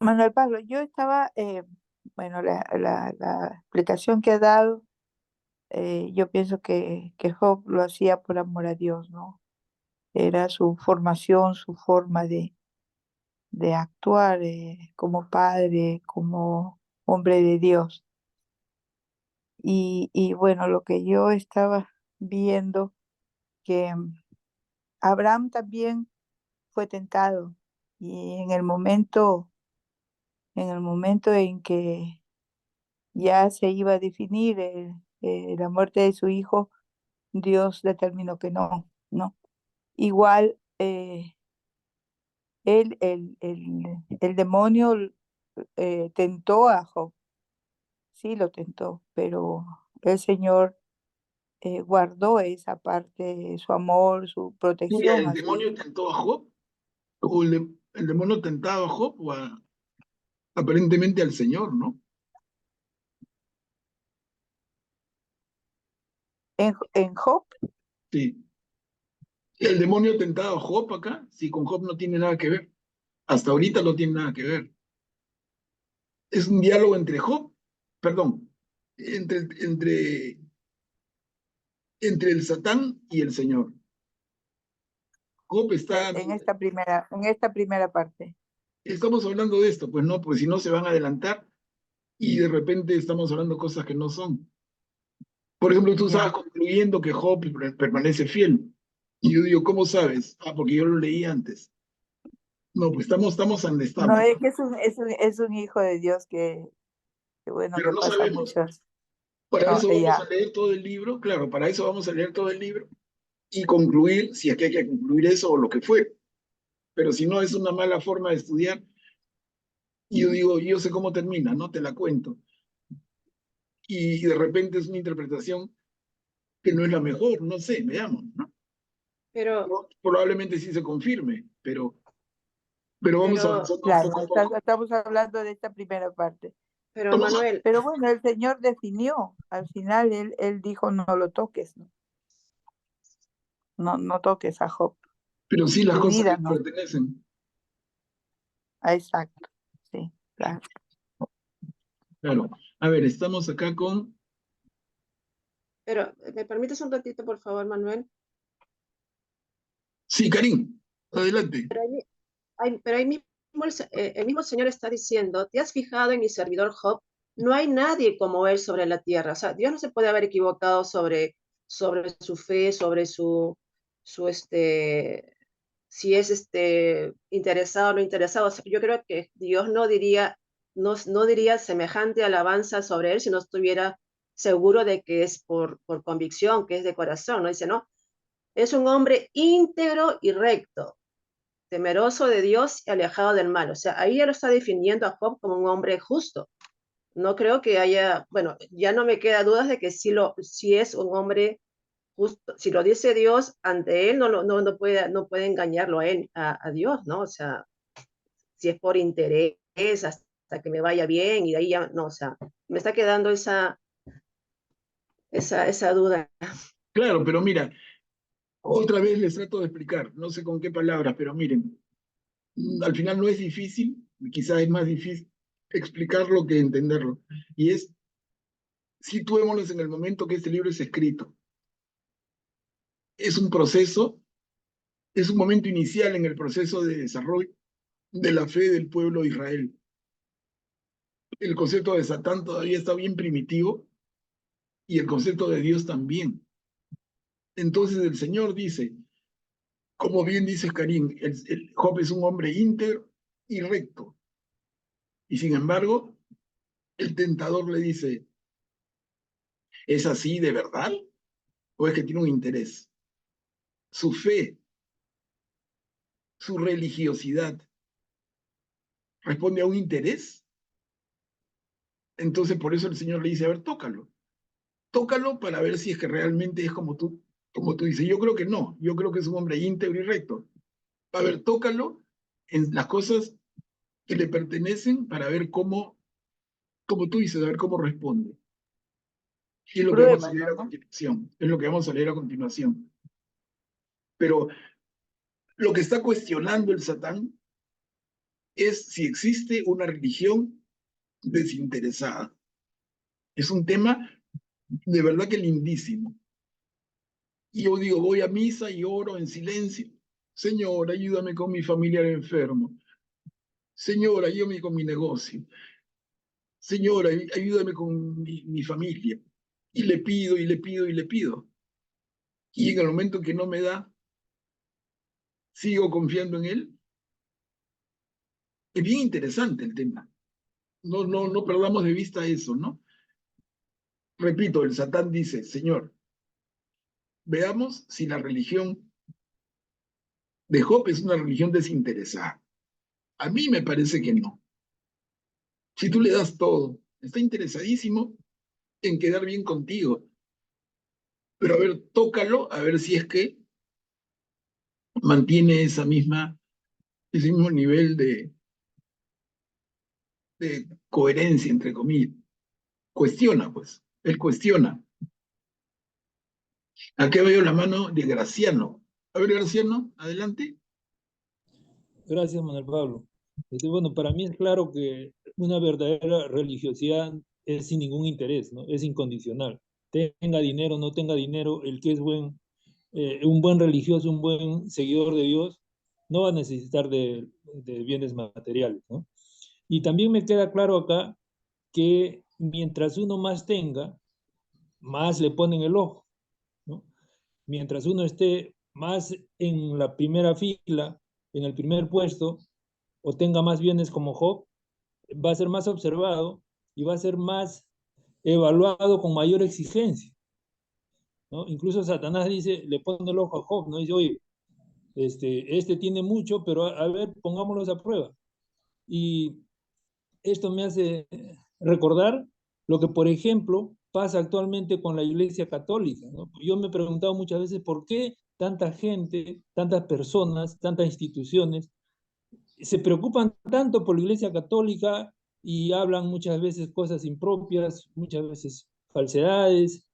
Manuel Pablo, yo estaba, bueno, la explicación que ha dado, yo pienso que Job lo hacía por amor a Dios, ¿no? Era su formación, su forma de de actuar como padre, como hombre de Dios. Y bueno, lo que yo estaba viendo, que Abraham también fue tentado y en el momento en que ya se iba a definir la muerte de su hijo, Dios determinó que no, no. Igual el demonio tentó a Job, sí lo tentó, pero el Señor guardó esa parte, su amor, su Mira, protección ¿el a su demonio hijo. tentó a Job? ¿O el demonio tentaba a Job? ¿O aparentemente al Señor, no? En Job, Sí. ¿El demonio tentaba a Job acá? Sí, con Job no tiene nada que ver. Hasta ahorita no tiene nada que ver. Es un diálogo entre Job, perdón, entre el Satán y el Señor. Job está, en esta primera parte. estamos hablando de esto, pues no, pues si no se van a adelantar y de repente estamos hablando cosas que no son. Por ejemplo, tú estabas Ya. concluyendo que Job permanece fiel. Y yo digo, ¿cómo sabes? Ah, porque yo lo leí antes. No, pues estamos donde No, estamos, es que es un hijo de Dios que bueno, pero que no pasa sabemos. muchas. Para No, eso vamos a leer todo el libro, claro, para eso vamos a leer todo el libro y concluir, si es que hay que concluir eso o lo que fue. Pero si no, es una mala forma de estudiar. Y yo digo, yo sé cómo termina, no te la cuento. Y de repente es una interpretación que no es la mejor, no sé, veamos, ¿no? Pero, Probablemente sí se confirme, pero vamos pero, avanzando claro, poco a poco. estamos hablando de esta primera parte. pero Vamos a- Manuel, Pero bueno, el Señor definió, al final él dijo, no lo toques, ¿no? No, no toques a Job, pero sí las tu cosas vida que no. pertenecen. Exacto, sí, claro. Claro. A ver, estamos acá con... pero, ¿me permites un ratito, por favor, Manuel? Sí, Karim, adelante. Pero pero ahí mismo el mismo Señor está diciendo, ¿te has fijado en mi servidor Job? No hay nadie como él sobre la tierra. O sea, Dios no se puede haber equivocado sobre su fe, sobre si es interesado o no interesado. O sea, yo creo que Dios no diría semejante alabanza sobre él si no estuviera seguro de que es por convicción, que es de corazón. No dice, no, es un hombre íntegro y recto, temeroso de Dios y alejado del mal. O sea, ahí ya lo está definiendo a Job como un hombre justo. No creo que haya, bueno, ya no me queda dudas de que si es un hombre justo, si lo dice Dios, ante él no puede engañarlo a él, a Dios, ¿no? O sea, si es por interés, hasta que me vaya bien y de ahí ya, no, o sea, me está quedando esa duda. Claro, pero mira, otra vez les trato de explicar, no sé con qué palabras, pero miren, al final no es difícil, quizás es más difícil explicarlo que entenderlo. Y es, situémonos en el momento que este libro es escrito. Es un proceso, es un momento inicial en el proceso de desarrollo de la fe del pueblo de Israel. El concepto de Satán todavía está bien primitivo y el concepto de Dios también. Entonces el Señor dice, como bien dice Karim, Job es un hombre íntegro y recto. Y sin embargo, el tentador le dice, ¿es así de verdad? ¿O es que tiene un interés? Su fe, su religiosidad, responde a un interés. Entonces por eso el Señor le dice, a ver, tócalo para ver si es que realmente es como tú dices. Yo creo que no, yo creo que es un hombre íntegro y recto. A ver, tócalo en las cosas que le pertenecen para ver como tú dices, a ver cómo responde. Y es lo que vamos a leer Pruébalo, a ¿no? continuación. Es lo que vamos a leer a continuación. Pero lo que está cuestionando el Satán es si existe una religión desinteresada. Es un tema de verdad que lindísimo. Y yo digo, voy a misa y oro en silencio. Señor, ayúdame con mi familiar enfermo. Señor, ayúdame con mi negocio. Señor, ayúdame con mi familia. Y le pido, y le pido, y le pido. Y en el momento que no me da, sigo confiando en Él. Es bien interesante el tema. No perdamos de vista eso, ¿no? Repito, el Satán dice, Señor, veamos si la religión de Job es una religión desinteresada. A mí me parece que no. Si tú le das todo, está interesadísimo en quedar bien contigo. Pero a ver, tócalo, a ver si es que mantiene ese mismo nivel de coherencia, entre comillas. Cuestiona, pues. Él cuestiona. Aquí veo la mano de Graciano. A ver, Graciano, adelante. Gracias, Manuel Pablo. Bueno, para mí es claro que una verdadera religiosidad es sin ningún interés, ¿no? Es incondicional. Tenga dinero, no tenga dinero, el que es un buen religioso, un buen seguidor de Dios, no va a necesitar de bienes materiales, ¿no? Y también me queda claro acá que mientras uno más tenga, más le ponen el ojo, ¿no? Mientras uno esté más en la primera fila, en el primer puesto, o tenga más bienes como Job, va a ser más observado y va a ser más evaluado con mayor exigencia, ¿no? Incluso Satanás dice, le pone el ojo a Job, ¿no? Dice, oye, este tiene mucho, pero a ver, pongámoslos a prueba. Y esto me hace recordar lo que, por ejemplo, pasa actualmente con la Iglesia Católica, ¿no? Yo me he preguntado muchas veces por qué tanta gente, tantas personas, tantas instituciones se preocupan tanto por la Iglesia Católica y hablan muchas veces cosas impropias, muchas veces falsedades.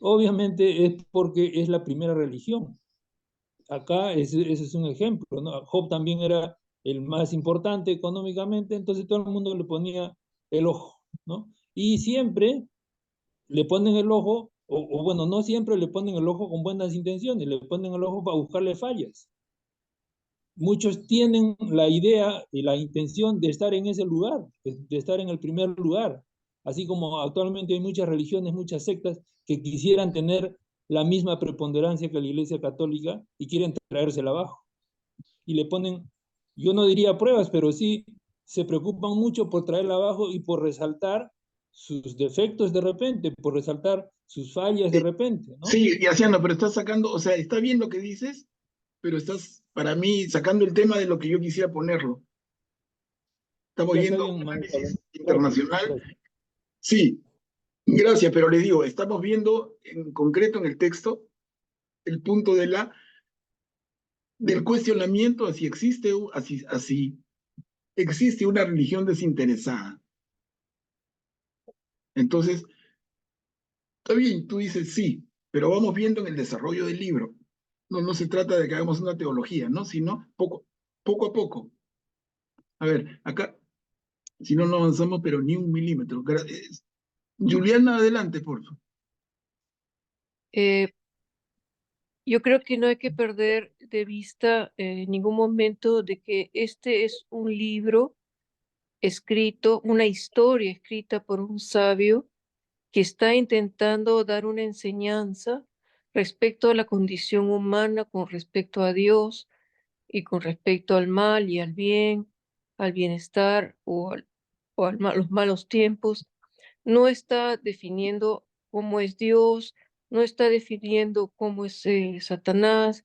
Obviamente es porque es la primera religión. Acá ese es un ejemplo, ¿no? Job también era el más importante económicamente, entonces todo el mundo le ponía el ojo, ¿no? Y siempre le ponen el ojo, o bueno, no siempre le ponen el ojo con buenas intenciones, le ponen el ojo para buscarle fallas. Muchos tienen la idea y la intención de estar en ese lugar, de estar en el primer lugar, así como actualmente hay muchas religiones, muchas sectas que quisieran tener la misma preponderancia que la Iglesia Católica y quieren traérsela abajo. Y le ponen, yo no diría pruebas, pero sí se preocupan mucho por traerla abajo y por resaltar sus defectos de repente, por resaltar sus fallas de repente, ¿no? Sí, Graciano, pero estás sacando, o sea, está bien lo que dices, pero estás, para mí, sacando el tema de lo que yo quisiera ponerlo. Estamos Ya está viendo bien, un Manuel. análisis Gracias, internacional. gracias. Sí, gracias, pero le digo, estamos viendo en concreto en el texto el punto del cuestionamiento a si existe, existe una religión desinteresada. Entonces, está bien, tú dices sí, pero vamos viendo en el desarrollo del libro. No se trata de que hagamos una teología, ¿no? Sino poco a poco. A ver, acá, si no avanzamos, pero ni un milímetro. Juliana, adelante, por favor. Yo creo que no hay que perder de vista en ningún momento de que este es un libro escrito, una historia escrita por un sabio que está intentando dar una enseñanza respecto a la condición humana, con respecto a Dios y con respecto al mal y al bien, al bienestar o los malos tiempos. No está definiendo cómo es Dios, no está definiendo cómo es Satanás,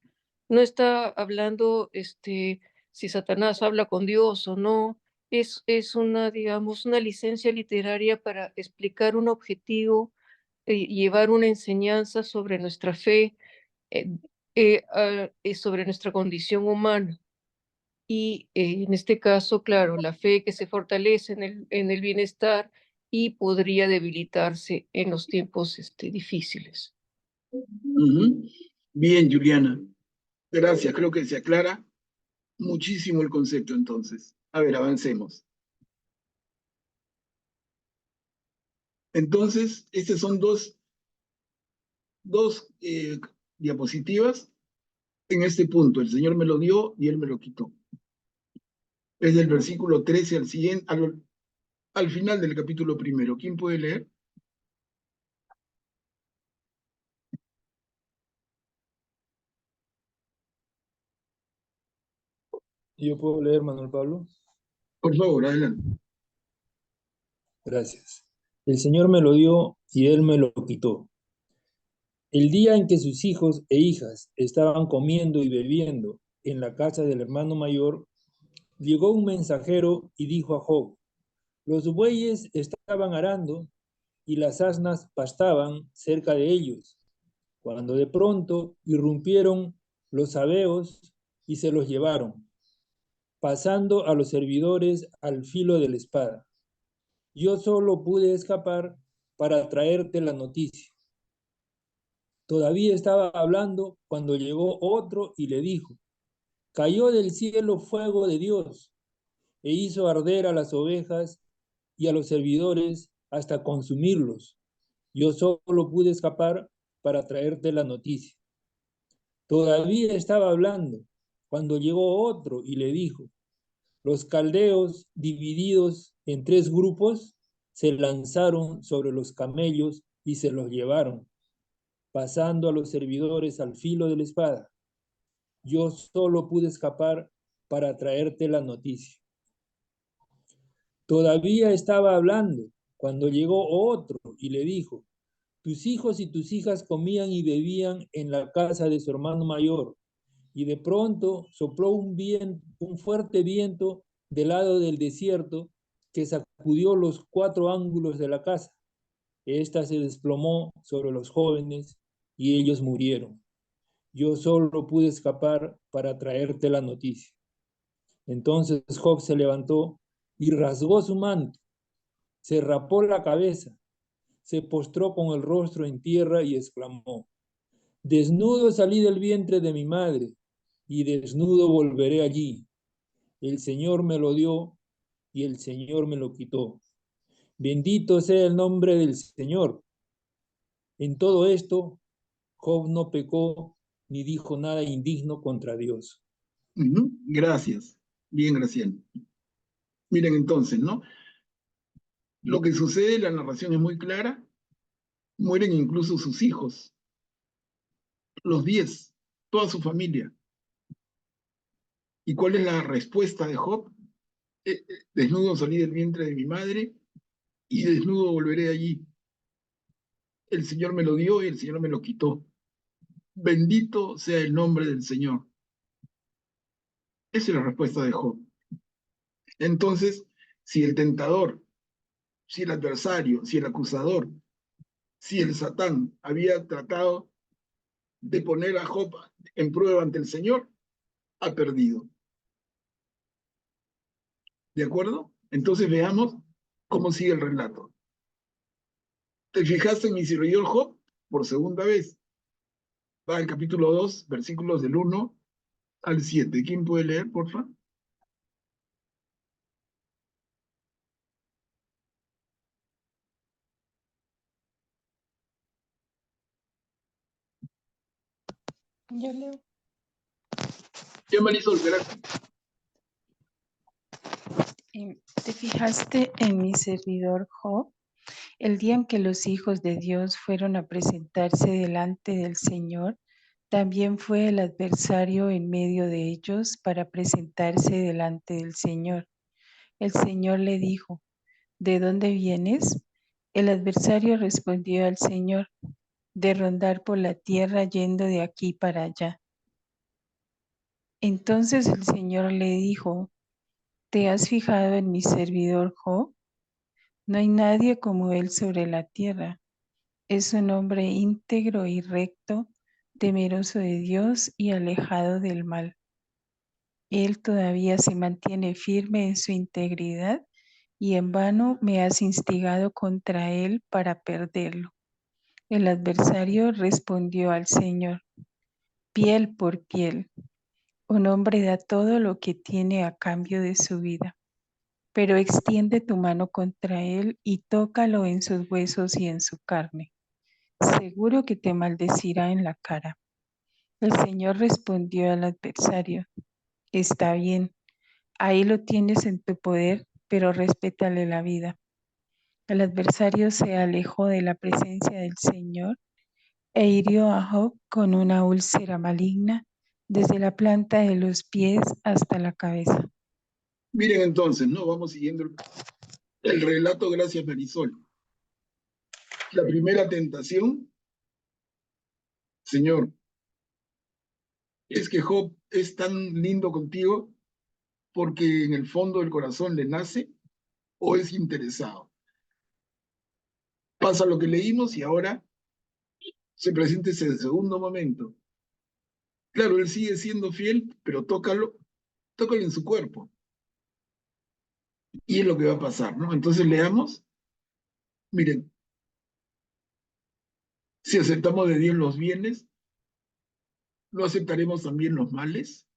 no está hablando si Satanás habla con Dios o no. Es una, digamos, una licencia literaria para explicar un objetivo y llevar una enseñanza sobre nuestra fe, sobre nuestra condición humana. Y en este caso, claro, la fe que se fortalece en el bienestar y podría debilitarse en los tiempos difíciles. Bien, Juliana. Gracias, creo que se aclara muchísimo el concepto entonces. A ver, avancemos. Entonces, estas son dos diapositivas en este punto. El Señor me lo dio y Él me lo quitó. Es del versículo 13 al siguiente, al final del capítulo primero. ¿Quién puede leer? ¿Yo puedo leer, Manuel Pablo? Por favor, adelante. Gracias. El Señor me lo dio y Él me lo quitó. El día en que sus hijos e hijas estaban comiendo y bebiendo en la casa del hermano mayor, llegó un mensajero y dijo a Job: los bueyes estaban arando y las asnas pastaban cerca de ellos, cuando de pronto irrumpieron los sabeos y se los llevaron, pasando a los servidores al filo de la espada. Yo solo pude escapar para traerte la noticia. Todavía estaba hablando cuando llegó otro y le dijo: cayó del cielo fuego de Dios e hizo arder a las ovejas y a los servidores hasta consumirlos. Yo solo pude escapar para traerte la noticia. Todavía estaba hablando cuando llegó otro y le dijo: los caldeos, divididos en 3 grupos, se lanzaron sobre los camellos y se los llevaron, pasando a los servidores al filo de la espada. Yo solo pude escapar para traerte la noticia. Todavía estaba hablando cuando llegó otro y le dijo: tus hijos y tus hijas comían y bebían en la casa de su hermano mayor, y de pronto sopló un fuerte viento del lado del desierto que sacudió los 4 ángulos de la casa. Esta se desplomó sobre los jóvenes y ellos murieron. Yo solo pude escapar para traerte la noticia. Entonces Job se levantó y rasgó su manto, se rapó la cabeza, se postró con el rostro en tierra y exclamó: desnudo salí del vientre de mi madre, y desnudo volveré allí. El Señor me lo dio y el Señor me lo quitó. Bendito sea el nombre del Señor. En todo esto, Job no pecó ni dijo nada indigno contra Dios. Gracias. Bien, Graciela. Miren entonces, ¿no? Lo que sucede, la narración es muy clara. Mueren incluso sus hijos, los 10, toda su familia. ¿Y cuál es la respuesta de Job? Desnudo salí del vientre de mi madre y desnudo volveré allí. El Señor me lo dio y el Señor me lo quitó. Bendito sea el nombre del Señor. Esa es la respuesta de Job. Entonces, si el tentador, si el adversario, si el acusador, si el Satán había tratado de poner a Job en prueba ante el Señor, ha perdido. ¿De acuerdo? Entonces veamos cómo sigue el relato. ¿Te fijaste en mi servidor Job? Por segunda vez. Va al capítulo 2, versículos del 1 al 7. ¿Quién puede leer, por favor? Yo leo. Ya, Marisol, gracias. ¿Te fijaste en mi servidor Job? El día en que los hijos de Dios fueron a presentarse delante del Señor, también fue el adversario en medio de ellos para presentarse delante del Señor. El Señor le dijo: ¿de dónde vienes? El adversario respondió al Señor: de rondar por la tierra yendo de aquí para allá. Entonces el Señor le dijo: ¿te has fijado en mi servidor Job? No hay nadie como él sobre la tierra. Es un hombre íntegro y recto, temeroso de Dios y alejado del mal. Él todavía se mantiene firme en su integridad y en vano me has instigado contra él para perderlo. El adversario respondió al Señor: piel por piel. Un hombre da todo lo que tiene a cambio de su vida. Pero extiende tu mano contra él y tócalo en sus huesos y en su carne. Seguro que te maldecirá en la cara. El Señor respondió al adversario: está bien, Ahí lo tienes en tu poder, pero respétale la vida. El adversario se alejó de la presencia del Señor e hirió a Job con una úlcera maligna desde la planta de los pies hasta la cabeza. Miren entonces, ¿no? Vamos siguiendo el relato, gracias Marisol. La primera tentación, Señor, es que Job es tan lindo contigo porque en el fondo del corazón le nace o es interesado. Pasa lo que leímos y ahora se presenta ese segundo momento. Claro, él sigue siendo fiel, pero tócalo en su cuerpo. Y es lo que va a pasar, ¿no? Entonces leamos, miren, si aceptamos de Dios los bienes, ¿no aceptaremos también los males?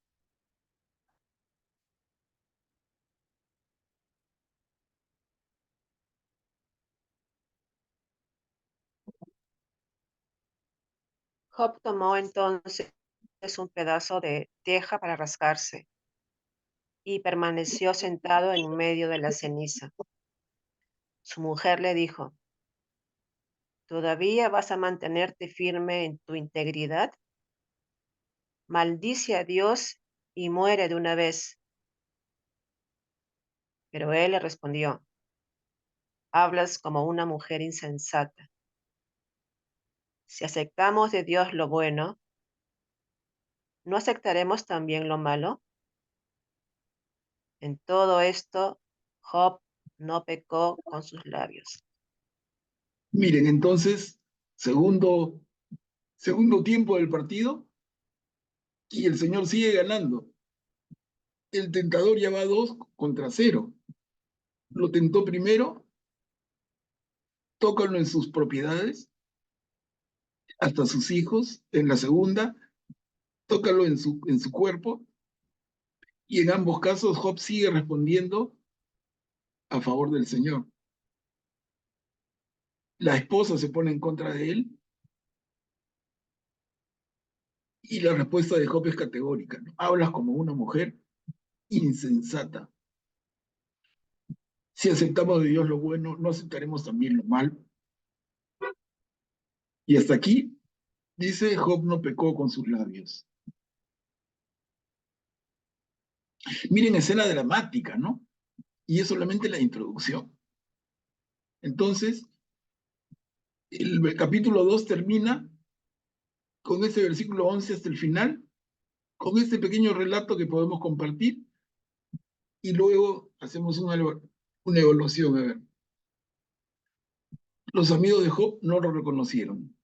Job tomó entonces un pedazo de teja para rascarse y permaneció sentado en medio de la ceniza. Su mujer le dijo, ¿todavía vas a mantenerte firme en tu integridad? Maldice a Dios y muere de una vez. Pero él le respondió, hablas como una mujer insensata. Si aceptamos de Dios lo bueno, ¿no aceptaremos también lo malo? En todo esto, Job no pecó con sus labios. Miren, entonces, segundo tiempo del partido y el Señor sigue ganando. El tentador ya va 2-0. Lo tentó primero, tócalo en sus propiedades, hasta sus hijos. En la segunda, tócalo en su cuerpo. Y en ambos casos, Job sigue respondiendo a favor del Señor. La esposa se pone en contra de él y la respuesta de Job es categórica, ¿no? Hablas como una mujer insensata. Si aceptamos de Dios lo bueno, ¿no aceptaremos también lo malo? Y hasta aquí, dice, Job no pecó con sus labios. Miren, escena dramática, ¿no? Y es solamente la introducción. Entonces, el capítulo 2 termina con este versículo 11 hasta el final, con este pequeño relato que podemos compartir, y luego hacemos una evaluación. A ver, los amigos de Job no lo reconocieron.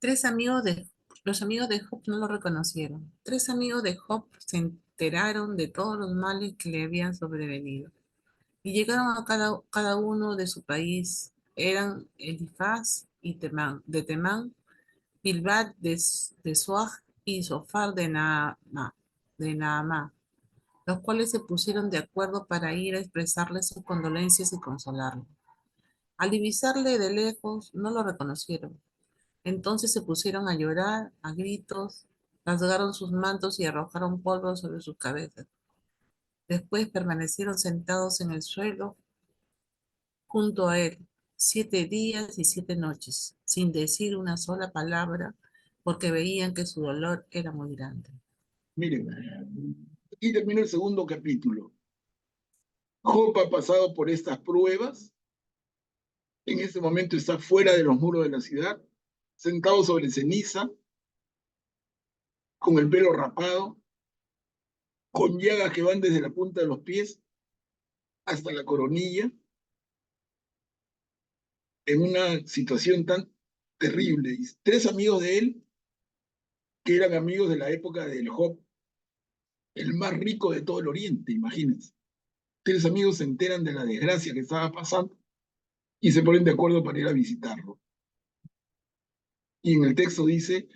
Los amigos de Job no lo reconocieron. 3 amigos de Job se enteraron de todos los males que le habían sobrevenido y llegaron a cada uno de su país. Eran Elifaz y de Temán, Bilbad de Suaj y Sofar de Naamá, los cuales se pusieron de acuerdo para ir a expresarle sus condolencias y consolarlo. Al divisarle de lejos, no lo reconocieron. Entonces se pusieron a llorar a gritos, rasgaron sus mantos y arrojaron polvo sobre sus cabezas. Después permanecieron sentados en el suelo junto a él 7 días y 7 noches, sin decir una sola palabra, porque veían que su dolor era muy grande. Miren, aquí termina el segundo capítulo. Job ha pasado por estas pruebas. En este momento está fuera de los muros de la ciudad, sentado sobre ceniza, con el pelo rapado, con llagas que van desde la punta de los pies hasta la coronilla, en una situación tan terrible. Y 3 amigos de él, que eran amigos de la época del Job, el más rico de todo el Oriente, imagínense. 3 amigos se enteran de la desgracia que estaba pasando y se ponen de acuerdo para ir a visitarlo. Y en el texto dice,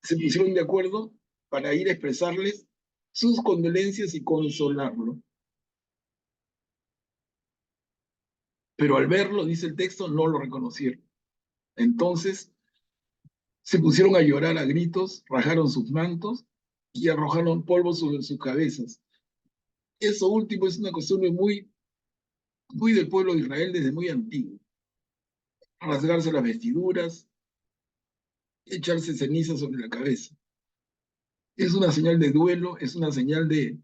se pusieron de acuerdo para ir a expresarles sus condolencias y consolarlo. Pero al verlo, dice el texto, no lo reconocieron. Entonces, Se pusieron a llorar a gritos, rajaron sus mantos y arrojaron polvo sobre sus cabezas. Eso último es una costumbre muy del pueblo de Israel desde muy antiguo. Rasgarse las vestiduras, echarse ceniza sobre la cabeza. Es una señal de duelo, es una señal de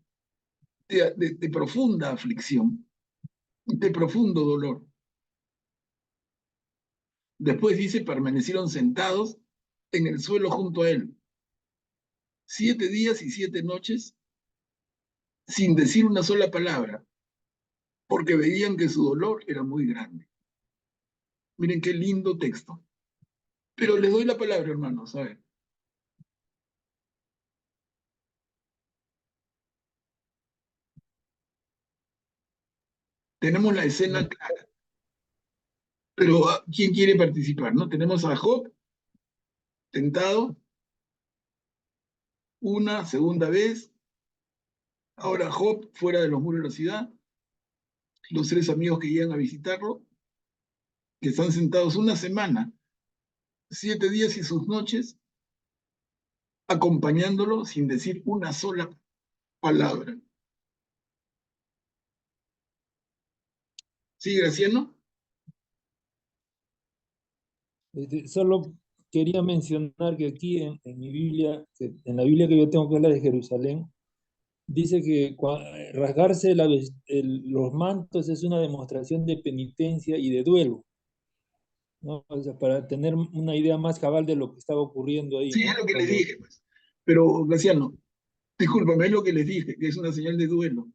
profunda aflicción, de profundo dolor. Después dice, permanecieron sentados en el suelo junto a él, 7 días y 7 noches, sin decir una sola palabra, porque veían que su dolor era muy grande. Miren qué lindo texto. Pero les doy la palabra, hermanos, a ver. Tenemos la escena clara. Pero ¿quién quiere participar? ¿No? Tenemos a Job tentado una segunda vez. Ahora Job fuera de los muros de la ciudad. Los 3 amigos que llegan a visitarlo, que están sentados una semana, 7 días y sus noches, acompañándolo sin decir una sola palabra. ¿Sí, Graciano? Solo quería mencionar que aquí en mi Biblia, en la Biblia que yo tengo, que es la de Jerusalén, dice que rasgarse los mantos es una demostración de penitencia y de duelo, ¿no? O sea, para tener una idea más cabal de lo que estaba ocurriendo ahí, Sí, ¿no? es lo que les dije, pues. Pero, Graciano, discúlpame, es lo que les dije, que es una señal de duelo.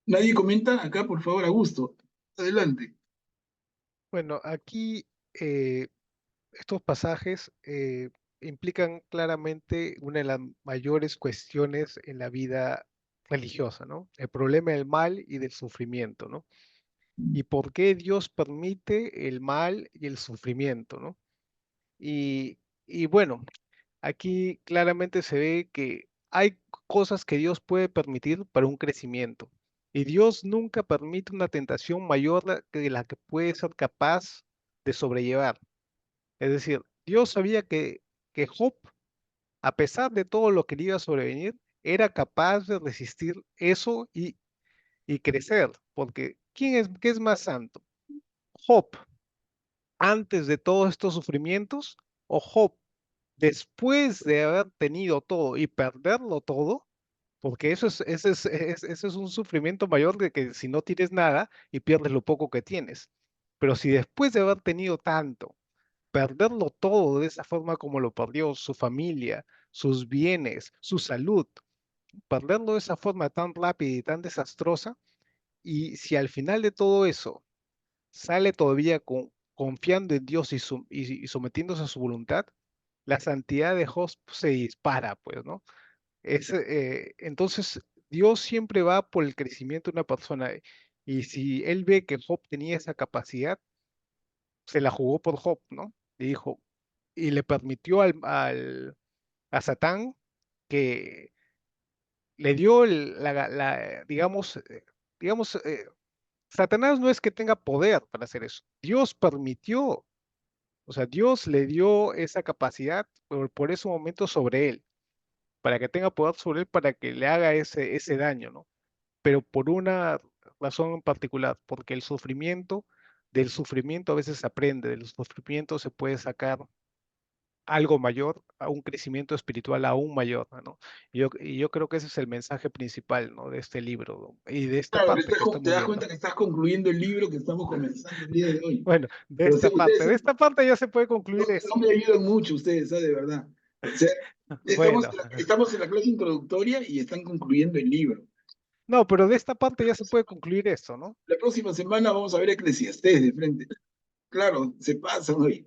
Nadie comenta acá, por favor, Augusto. Adelante. Bueno, aquí estos pasajes implican claramente una de las mayores cuestiones en la vida religiosa, ¿no? El problema del mal y del sufrimiento, ¿no? Y por qué Dios permite el mal y el sufrimiento, ¿no? Y bueno, aquí claramente se ve que hay cosas que Dios puede permitir para un crecimiento. Y Dios nunca permite una tentación mayor que la que puede ser capaz de sobrellevar. Es decir, Dios sabía que Job, a pesar de todo lo que le iba a sobrevenir, era capaz de resistir eso y crecer. Porque ¿qué es más santo? ¿Job antes de todos estos sufrimientos o Job después de haber tenido todo y perderlo todo? Porque eso es un sufrimiento mayor de que si no tienes nada y pierdes lo poco que tienes. Pero si después de haber tenido tanto, perderlo todo de esa forma como lo perdió, su familia, sus bienes, su salud, perderlo de esa forma tan rápida y tan desastrosa, y si al final de todo eso sale todavía confiando en Dios y sometiéndose a su voluntad, la santidad de Job se dispara, pues, ¿no? Entonces, Dios siempre va por el crecimiento de una persona, y si él ve que Job tenía esa capacidad, se la jugó por Job, ¿no? Y dijo, y le permitió a Satán que le dio digamos, Satanás no es que tenga poder para hacer eso. Dios permitió, o sea, Dios le dio esa capacidad por ese momento sobre él, para que tenga poder sobre él, para que le haga ese daño, ¿no? Pero por una razón en particular, porque del sufrimiento a veces se aprende, del sufrimiento se puede sacar algo mayor, a un crecimiento espiritual aún mayor, ¿no? Y yo creo que ese es el mensaje principal, ¿no? De este libro, ¿no? Y de esta Claro, parte que te estamos das viendo. cuenta que estás concluyendo el libro que estamos comenzando el día de hoy. Bueno, Pero sí, de esta parte ya se puede concluir no eso. me ayudan mucho ustedes, ¿sabes? De verdad. O sea, Bueno, estamos en la clase introductoria y están concluyendo el libro. no, pero de esta parte ya se puede concluir eso, ¿no? La próxima semana vamos a ver Eclesiastés de frente. Claro, se pasan hoy.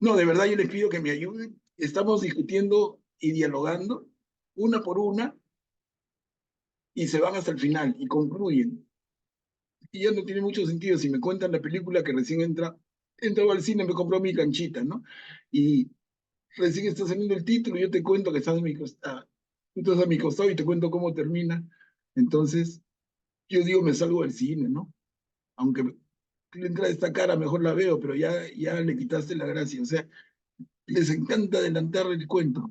No, de verdad yo les pido que me ayuden. Estamos discutiendo y dialogando una por una y se van hasta el final y concluyen. Y ya no tiene mucho sentido si me cuentan la película que recién entraba al cine, me compró mi canchita, ¿no? Y recién está saliendo el título, yo te cuento que estás a mi costado, entonces a mi costado y te cuento cómo termina. Entonces, yo digo, me salgo del cine, ¿no? Aunque le entra esta cara, mejor la veo, pero ya le quitaste la gracia. O sea, les encanta adelantar el cuento.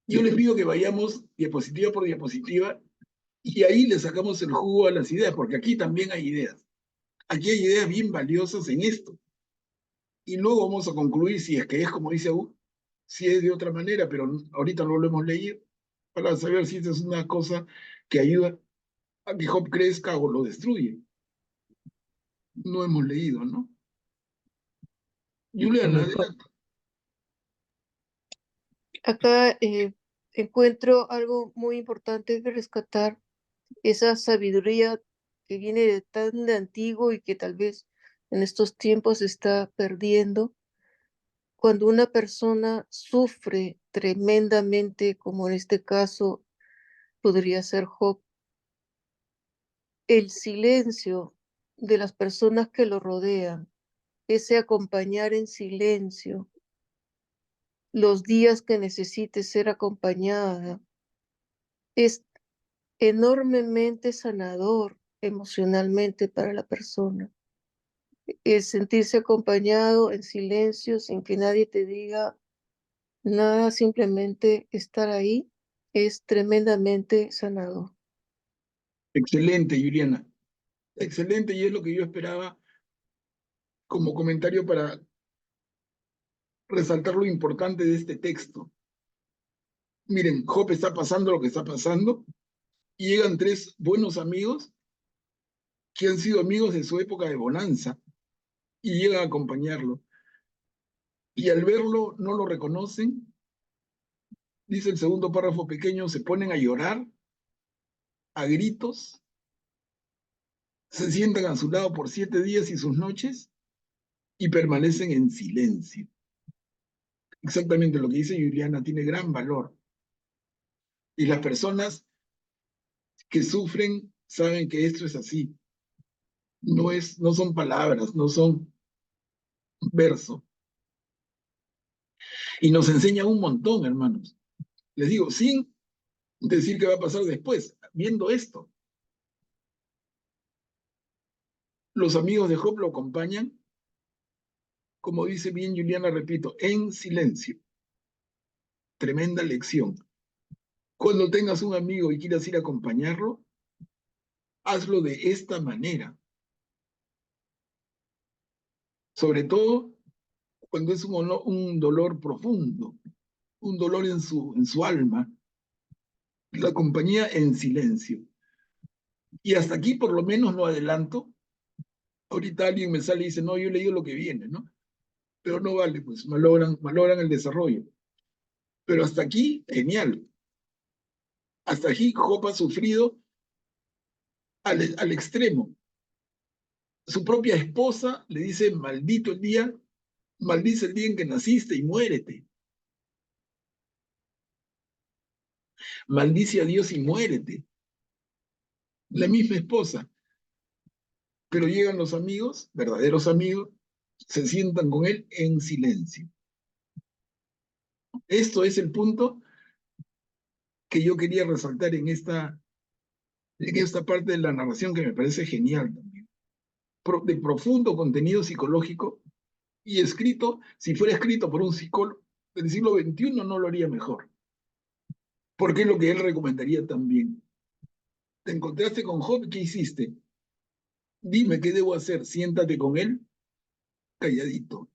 Yo les pido que vayamos diapositiva por diapositiva y ahí le sacamos el jugo a las ideas, porque aquí también hay ideas. Aquí hay ideas bien valiosas en esto. Y luego vamos a concluir si es que es como dice Aú, si es de otra manera, pero ahorita no lo hemos leído, para saber si esta es una cosa que ayuda a que Job crezca o lo destruye. No hemos leído, ¿no? Juliana, adelante. Acá encuentro algo muy importante de rescatar, esa sabiduría que viene de tan de antiguo y que tal vez en estos tiempos se está perdiendo. Cuando una persona sufre tremendamente, como en este caso podría ser Job, el silencio de las personas que lo rodean, ese acompañar en silencio, los días que necesite ser acompañada, es enormemente sanador emocionalmente para la persona. El sentirse acompañado en silencio, sin que nadie te diga nada, simplemente estar ahí, es tremendamente sanador. Excelente, Juliana. Excelente, y es lo que yo esperaba como comentario para resaltar lo importante de este texto. Miren, Job está pasando lo que está pasando y llegan tres buenos amigos que han sido amigos de su época de bonanza y llegan a acompañarlo. Y al verlo no lo reconocen, dice el segundo párrafo pequeño, se ponen a llorar a gritos, se sientan a su lado por 7 días y sus noches y permanecen en silencio. Exactamente lo que dice Juliana tiene gran valor. Y las personas que sufren saben que esto es así. No son palabras, no son verso. Y nos enseña un montón, hermanos. Les digo, sin decir qué va a pasar después, viendo esto. Los amigos de Job lo acompañan, como dice bien Juliana, repito, en silencio. Tremenda lección. Cuando tengas un amigo y quieras ir a acompañarlo, hazlo de esta manera. Sobre todo cuando es un dolor profundo, un dolor en su alma. La compañía en silencio. Y hasta aquí por lo menos no adelanto. Ahorita alguien me sale y dice, no, yo he leído lo que viene, ¿no? Pero no vale, pues malogran el desarrollo. Pero hasta aquí, genial. Hasta aquí Job ha sufrido al extremo. Su propia esposa le dice, maldito el día, maldice el día en que naciste y muérete. Maldice a Dios y muérete. La misma esposa. Pero llegan los amigos, verdaderos amigos, se sientan con él en silencio. Esto es el punto que yo quería resaltar en esta parte de la narración que me parece genial también. De profundo contenido psicológico y escrito, si fuera escrito por un psicólogo del siglo XXI no lo haría mejor. Porque es lo que él recomendaría también. Te encontraste con Job, ¿qué hiciste? Dime, ¿qué debo hacer? Siéntate con él, calladito.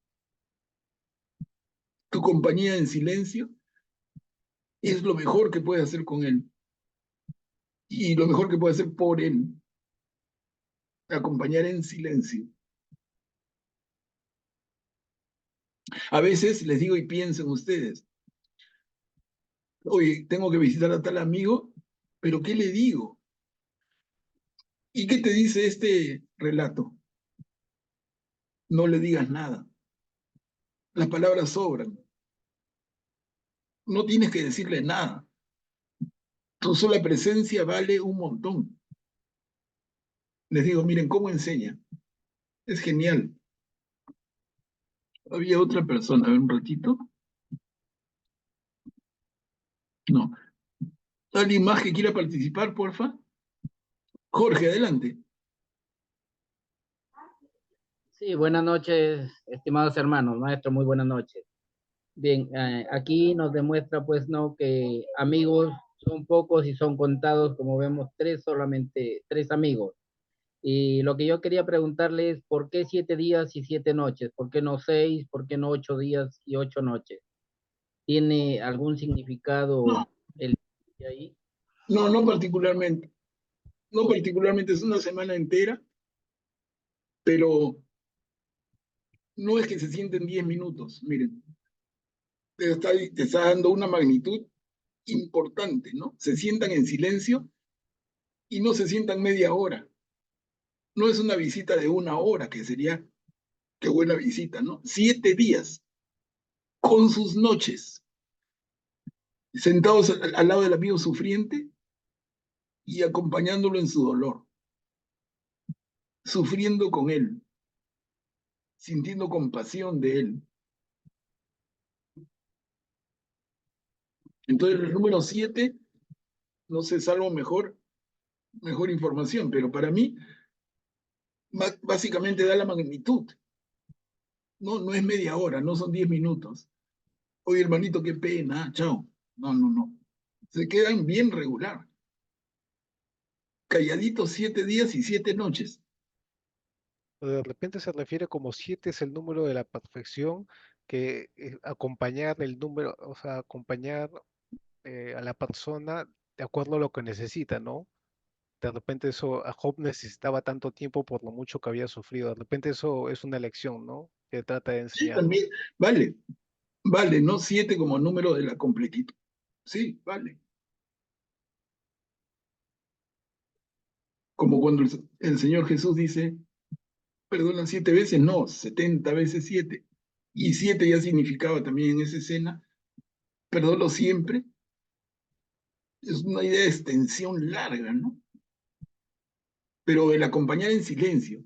Tu compañía en silencio es lo mejor que puedes hacer con él. Y lo mejor que puedes hacer por él. Acompañar en silencio. A veces les digo y piensen ustedes, oye, tengo que visitar a tal amigo, pero ¿qué le digo? ¿Y qué te dice este relato? No le digas nada. Las palabras sobran. No tienes que decirle nada. Tu sola presencia vale un montón. Les digo, miren cómo enseña. Es genial. Había otra persona, a ver un ratito. No. ¿Alguien más que quiera participar, porfa? Jorge, adelante. Sí, buenas noches, estimados hermanos, maestro, muy buenas noches. Bien, aquí nos demuestra pues no que amigos son pocos y son contados, como vemos, solamente tres amigos. Y lo que yo quería preguntarle es, ¿por qué 7 días y 7 noches? ¿Por qué no 6? ¿Por qué no 8 días y 8 noches? ¿Tiene algún significado No, el día ahí? no particularmente. No particularmente, es una semana entera, pero no es que se sienten 10 minutos. Miren, te está dando una magnitud importante, ¿no? Se sientan en silencio y no se sientan media hora. No es una visita de 1 hora, que sería, qué buena visita, ¿no? 7 días, con sus noches, sentados al lado del amigo sufriente y acompañándolo en su dolor, sufriendo con él, sintiendo compasión de él. Entonces, el número 7, no sé, salvo mejor información, pero para mí, básicamente da la magnitud. No es media hora, no son 10 minutos. Oye, hermanito, qué pena, chao. No. Se quedan bien regular. Calladitos 7 días y 7 noches. O de repente se refiere como 7 es el número de la perfección, que acompañar el número, o sea, acompañar a la persona de acuerdo a lo que necesita, ¿no? De repente eso, a Job necesitaba tanto tiempo por lo mucho que había sufrido. De repente eso es una lección, ¿no? Que trata de Sí, enseñarnos. también, vale, no 7 como número de la completitud. Sí, vale. Como cuando el Señor Jesús dice, perdona 7 veces, no, 70 veces 7. Y 7 ya significaba también en esa escena, perdono siempre. Es una idea de extensión larga, ¿no? Pero el acompañar en silencio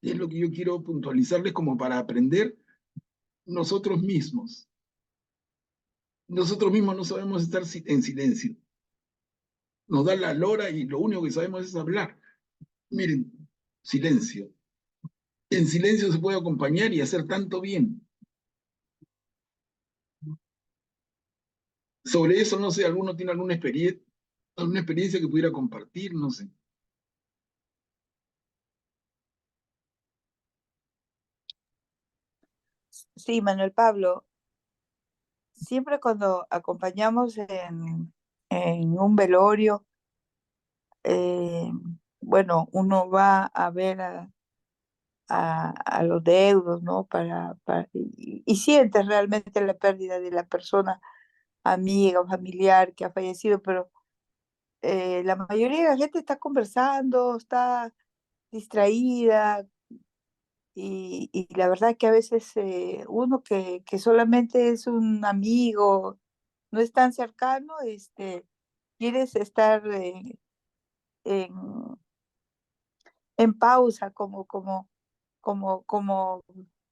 es lo que yo quiero puntualizarles como para aprender nosotros mismos. Nosotros mismos no sabemos estar en silencio. Nos da la lora y lo único que sabemos es hablar. Miren, silencio. En silencio se puede acompañar y hacer tanto bien. Sobre eso, no sé, ¿alguno tiene alguna experiencia que pudiera compartir? No sé. Sí, Manuel Pablo, siempre cuando acompañamos en un velorio, eh, bueno, uno va a ver a los deudos, ¿no? Y sientes realmente la pérdida de la persona amiga o familiar que ha fallecido, pero la mayoría de la gente está conversando, está distraída y la verdad que a veces uno que solamente es un amigo, no es tan cercano, quieres estar en, en pausa, como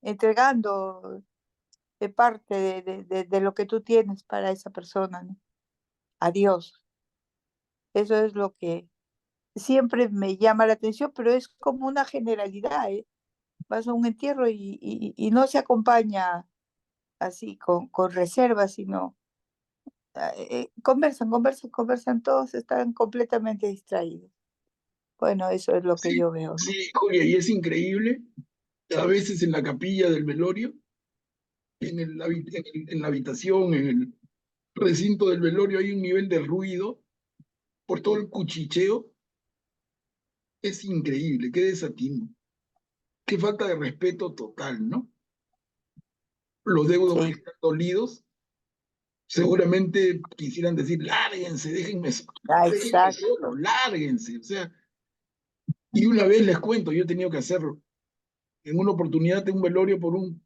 entregando de parte de lo que tú tienes para esa persona, ¿no? A Dios. Eso es lo que siempre me llama la atención, pero es como una generalidad, ¿eh? Vas a un entierro y no se acompaña así con reservas, sino conversan, todos están completamente distraídos. Bueno, eso es lo que Sí, yo veo, ¿no? sí, Julia, y es increíble. A veces en la capilla del velorio, en la habitación, en el recinto del velorio, hay un nivel de ruido por todo el cuchicheo. Es increíble, qué desatino, qué falta de respeto total, ¿no? Los deudos que Sí, están dolidos seguramente quisieran decir, lárguense, déjenme solo, exacto. lárguense. O sea, y una vez les cuento, yo he tenido que hacerlo. En una oportunidad de un velorio por un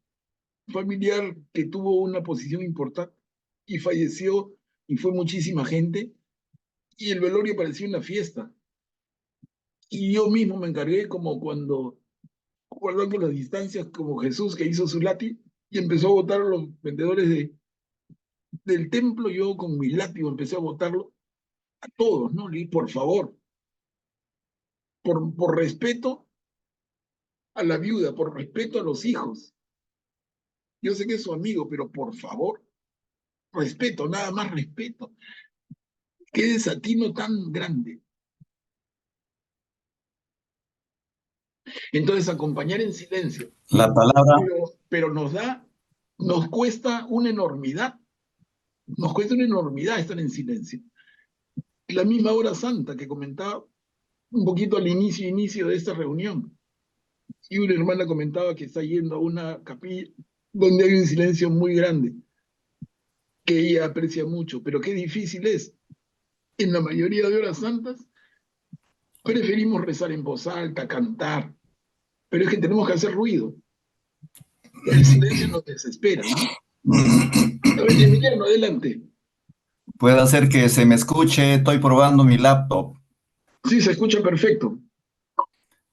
familiar que tuvo una posición importante y falleció y fue muchísima gente y el velorio parecía una fiesta. Y yo mismo me encargué como cuando, guardando las distancias, como Jesús que hizo su látigo y empezó a botar a los vendedores de del templo, yo con mi látigo empecé a botarlo a todos, ¿no? Le dije, por favor, por respeto a la viuda, por respeto a los hijos. Yo sé que es su amigo, pero por favor, respeto, nada más respeto. Qué desatino tan grande. Entonces, acompañar en silencio. La palabra, Pero nos cuesta una enormidad. Nos cuesta una enormidad estar en silencio. La misma hora santa que comentaba un poquito al inicio de esta reunión. Y una hermana comentaba que está yendo a una capilla donde hay un silencio muy grande, que ella aprecia mucho, pero qué difícil es. En la mayoría de horas santas preferimos rezar en voz alta, cantar, pero es que tenemos que hacer ruido. El silencio nos desespera, ¿no? A ver, Emiliano, adelante. puede hacer que se me escuche, estoy probando mi laptop. Sí, se escucha perfecto.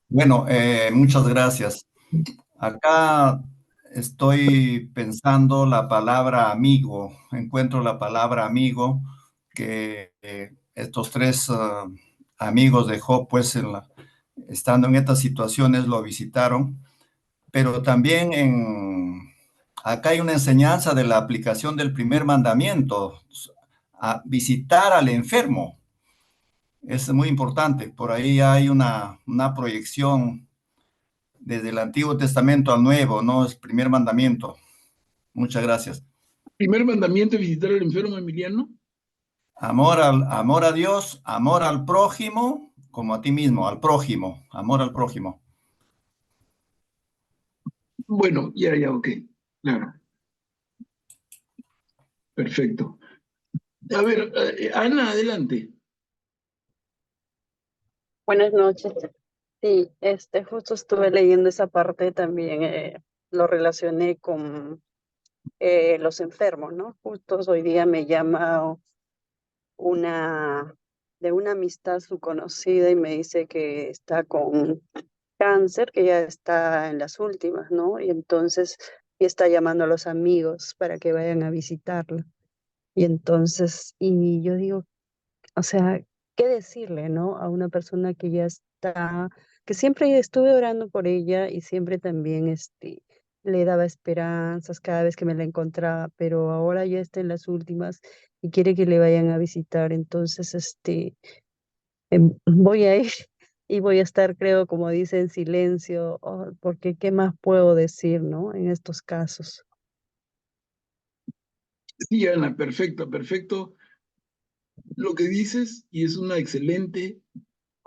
Bueno, muchas gracias. Acá estoy pensando la palabra amigo, encuentro la palabra amigo, que estos tres amigos de Job, pues estando en estas situaciones lo visitaron, pero también acá hay una enseñanza de la aplicación del primer mandamiento, a visitar al enfermo. Es muy importante, por ahí hay una proyección desde el Antiguo Testamento al Nuevo, ¿no? Es el primer mandamiento. Muchas gracias. Primer mandamiento es visitar al enfermo, Emiliano. Amor a Dios, amor al prójimo, como a ti mismo, al prójimo, amor al prójimo. Bueno, ya, ok, claro. Perfecto. A ver, Ana, adelante. Buenas noches. Sí, justo estuve leyendo esa parte también, lo relacioné con los enfermos, ¿no? Justo hoy día me llama de una amistad su conocida y me dice que está con cáncer, que ya está en las últimas, ¿no? Y entonces y está llamando a los amigos para que vayan a visitarla. Y entonces, y yo digo, o sea, ¿qué decirle, no? A una persona que ya está, que siempre estuve orando por ella y siempre también le daba esperanzas cada vez que me la encontraba, pero ahora ya está en las últimas y quiere que le vayan a visitar. Entonces, voy a ir y voy a estar, creo, como dice, en silencio, porque ¿qué más puedo decir, no? En estos casos. Sí, Ana, perfecto, perfecto. Lo que dices, y es una excelente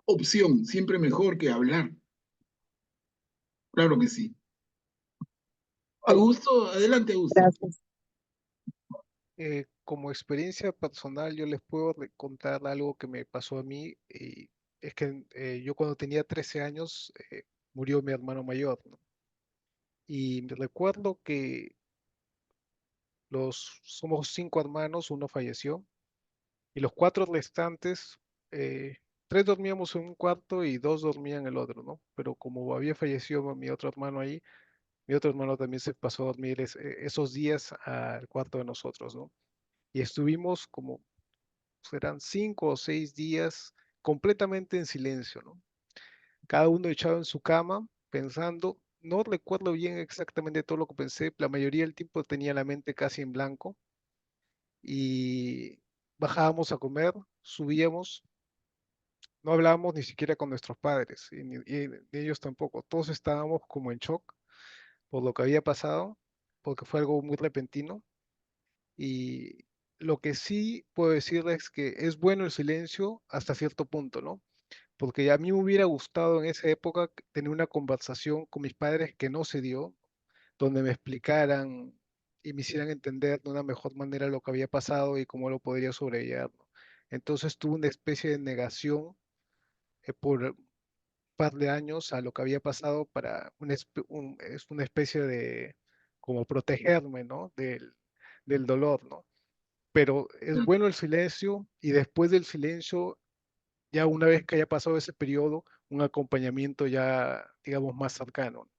opción, siempre mejor que hablar. Claro que sí. Augusto, adelante, Augusto. Gracias. Como experiencia personal, yo les puedo contar algo que me pasó a mí. Y es que yo cuando tenía 13 años murió mi hermano mayor, ¿no? Y me recuerdo que somos 5 hermanos, uno falleció, y los 4 restantes, 3 dormíamos en un cuarto y 2 dormían en el otro, ¿no? Pero como había fallecido mi otro hermano ahí, mi otro hermano también se pasó a dormir esos días al cuarto de nosotros, ¿no? Y estuvimos como, serán 5 o 6 días completamente en silencio, ¿no? Cada uno echado en su cama, pensando, no recuerdo bien exactamente todo lo que pensé, la mayoría del tiempo tenía la mente casi en blanco, y bajábamos a comer, subíamos, no hablábamos ni siquiera con nuestros padres, y ellos tampoco, todos estábamos como en shock por lo que había pasado, porque fue algo muy repentino. Y lo que sí puedo decirles es que es bueno el silencio hasta cierto punto, ¿no? Porque a mí me hubiera gustado en esa época tener una conversación con mis padres que no se dio, donde me explicaran y me hicieran entender de una mejor manera lo que había pasado y cómo lo podría sobrellevar, ¿no? Entonces tuve una especie de negación por un par de años a lo que había pasado para es una especie de como protegerme, ¿no? Del dolor, ¿no? Pero es bueno el silencio, y después del silencio, ya una vez que haya pasado ese periodo, un acompañamiento ya, digamos, más cercano.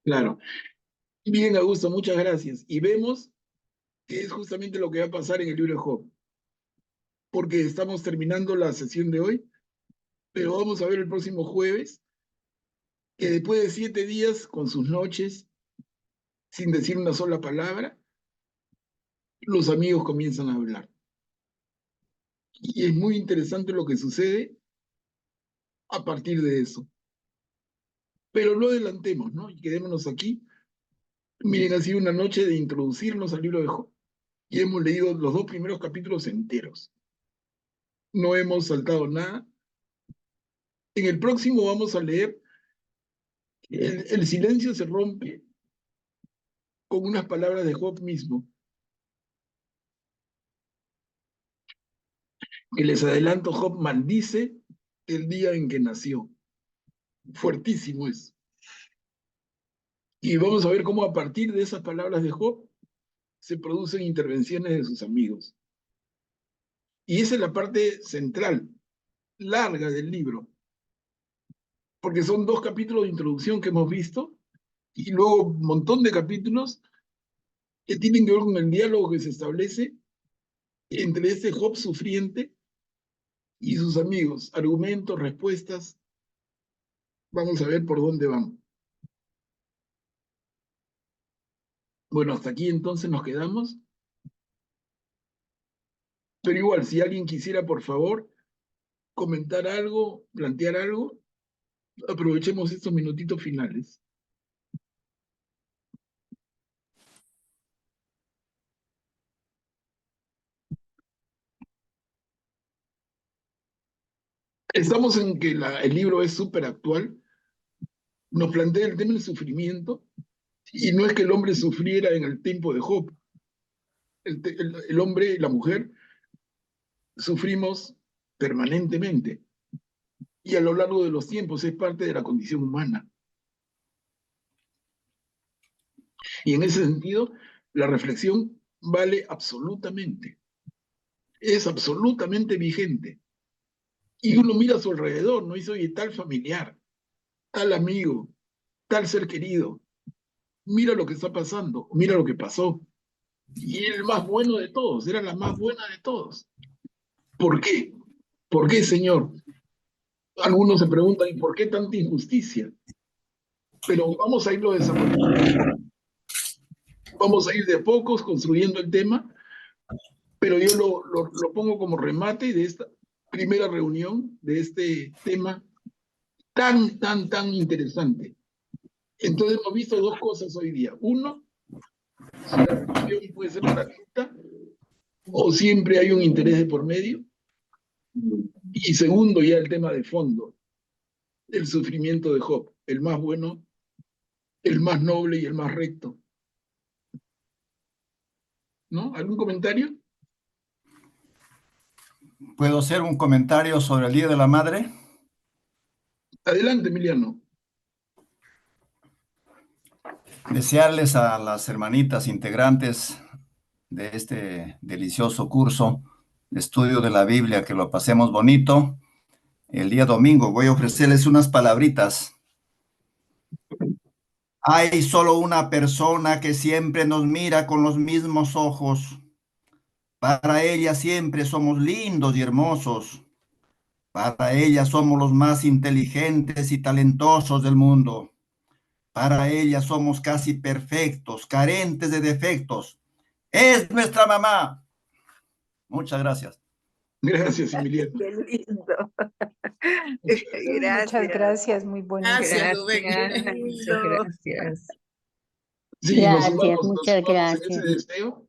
Claro. Bien, Augusto, muchas gracias. Y vemos que es justamente lo que va a pasar en el libro de Job. Porque estamos terminando la sesión de hoy, pero vamos a ver el próximo jueves que después de 7 días con sus noches, sin decir una sola palabra, los amigos comienzan a hablar. Y es muy interesante lo que sucede a partir de eso. Pero no adelantemos, ¿no? Y quedémonos aquí. Miren, ha sido una noche de introducirnos al libro de Job. Y hemos leído los 2 primeros capítulos enteros. No hemos saltado nada. En el próximo vamos a leer, el silencio se rompe con unas palabras de Job mismo. Que les adelanto, Job maldice el día en que nació. Fuertísimo es. Y vamos a ver cómo a partir de esas palabras de Job se producen intervenciones de sus amigos. Y esa es la parte central, larga del libro. Porque son 2 capítulos de introducción que hemos visto y luego un montón de capítulos que tienen que ver con el diálogo que se establece entre este Job sufriente y sus amigos. Argumentos, respuestas. Vamos a ver por dónde vamos. Bueno, hasta aquí entonces nos quedamos. Pero igual, si alguien quisiera, por favor, comentar algo, plantear algo, aprovechemos estos minutitos finales. Estamos en que el libro es súper actual, nos plantea el tema del sufrimiento, y no es que el hombre sufriera en el tiempo de Job. El hombre y la mujer sufrimos permanentemente, y a lo largo de los tiempos es parte de la condición humana. Y en ese sentido, la reflexión vale absolutamente, es absolutamente vigente. Y uno mira a su alrededor, ¿no? Y dice, oye, tal familiar, tal amigo, tal ser querido, mira lo que está pasando, mira lo que pasó. Y era el más bueno de todos, era la más buena de todos. ¿Por qué? ¿Por qué, Señor? Algunos se preguntan, ¿y por qué tanta injusticia? Pero vamos a irlo desarrollando. Vamos a ir de a pocos construyendo el tema, pero yo lo pongo como remate de esta primera reunión, de este tema tan interesante. Entonces hemos visto 2 cosas hoy día. Uno, si la religión puede ser gratuita o siempre hay un interés de por medio. Y segundo, ya el tema de fondo, el sufrimiento de Job, el más bueno, el más noble y el más recto. ¿No? ¿Algún comentario? ¿Puedo hacer un comentario sobre el Día de la Madre? Adelante, Emiliano. Desearles a las hermanitas integrantes de este delicioso curso de estudio de la Biblia que lo pasemos bonito. El día domingo voy a ofrecerles unas palabritas. Hay solo una persona que siempre nos mira con los mismos ojos. Para ella siempre somos lindos y hermosos. Para ella somos los más inteligentes y talentosos del mundo. Para ella somos casi perfectos, carentes de defectos. Es nuestra mamá. Muchas gracias. Gracias, Emiliano. Qué lindo. Muchas gracias, muy bonito. Gracias, Rubén. Gracias. Sí, nos Gracias, sumamos muchas en ese gracias. deseo.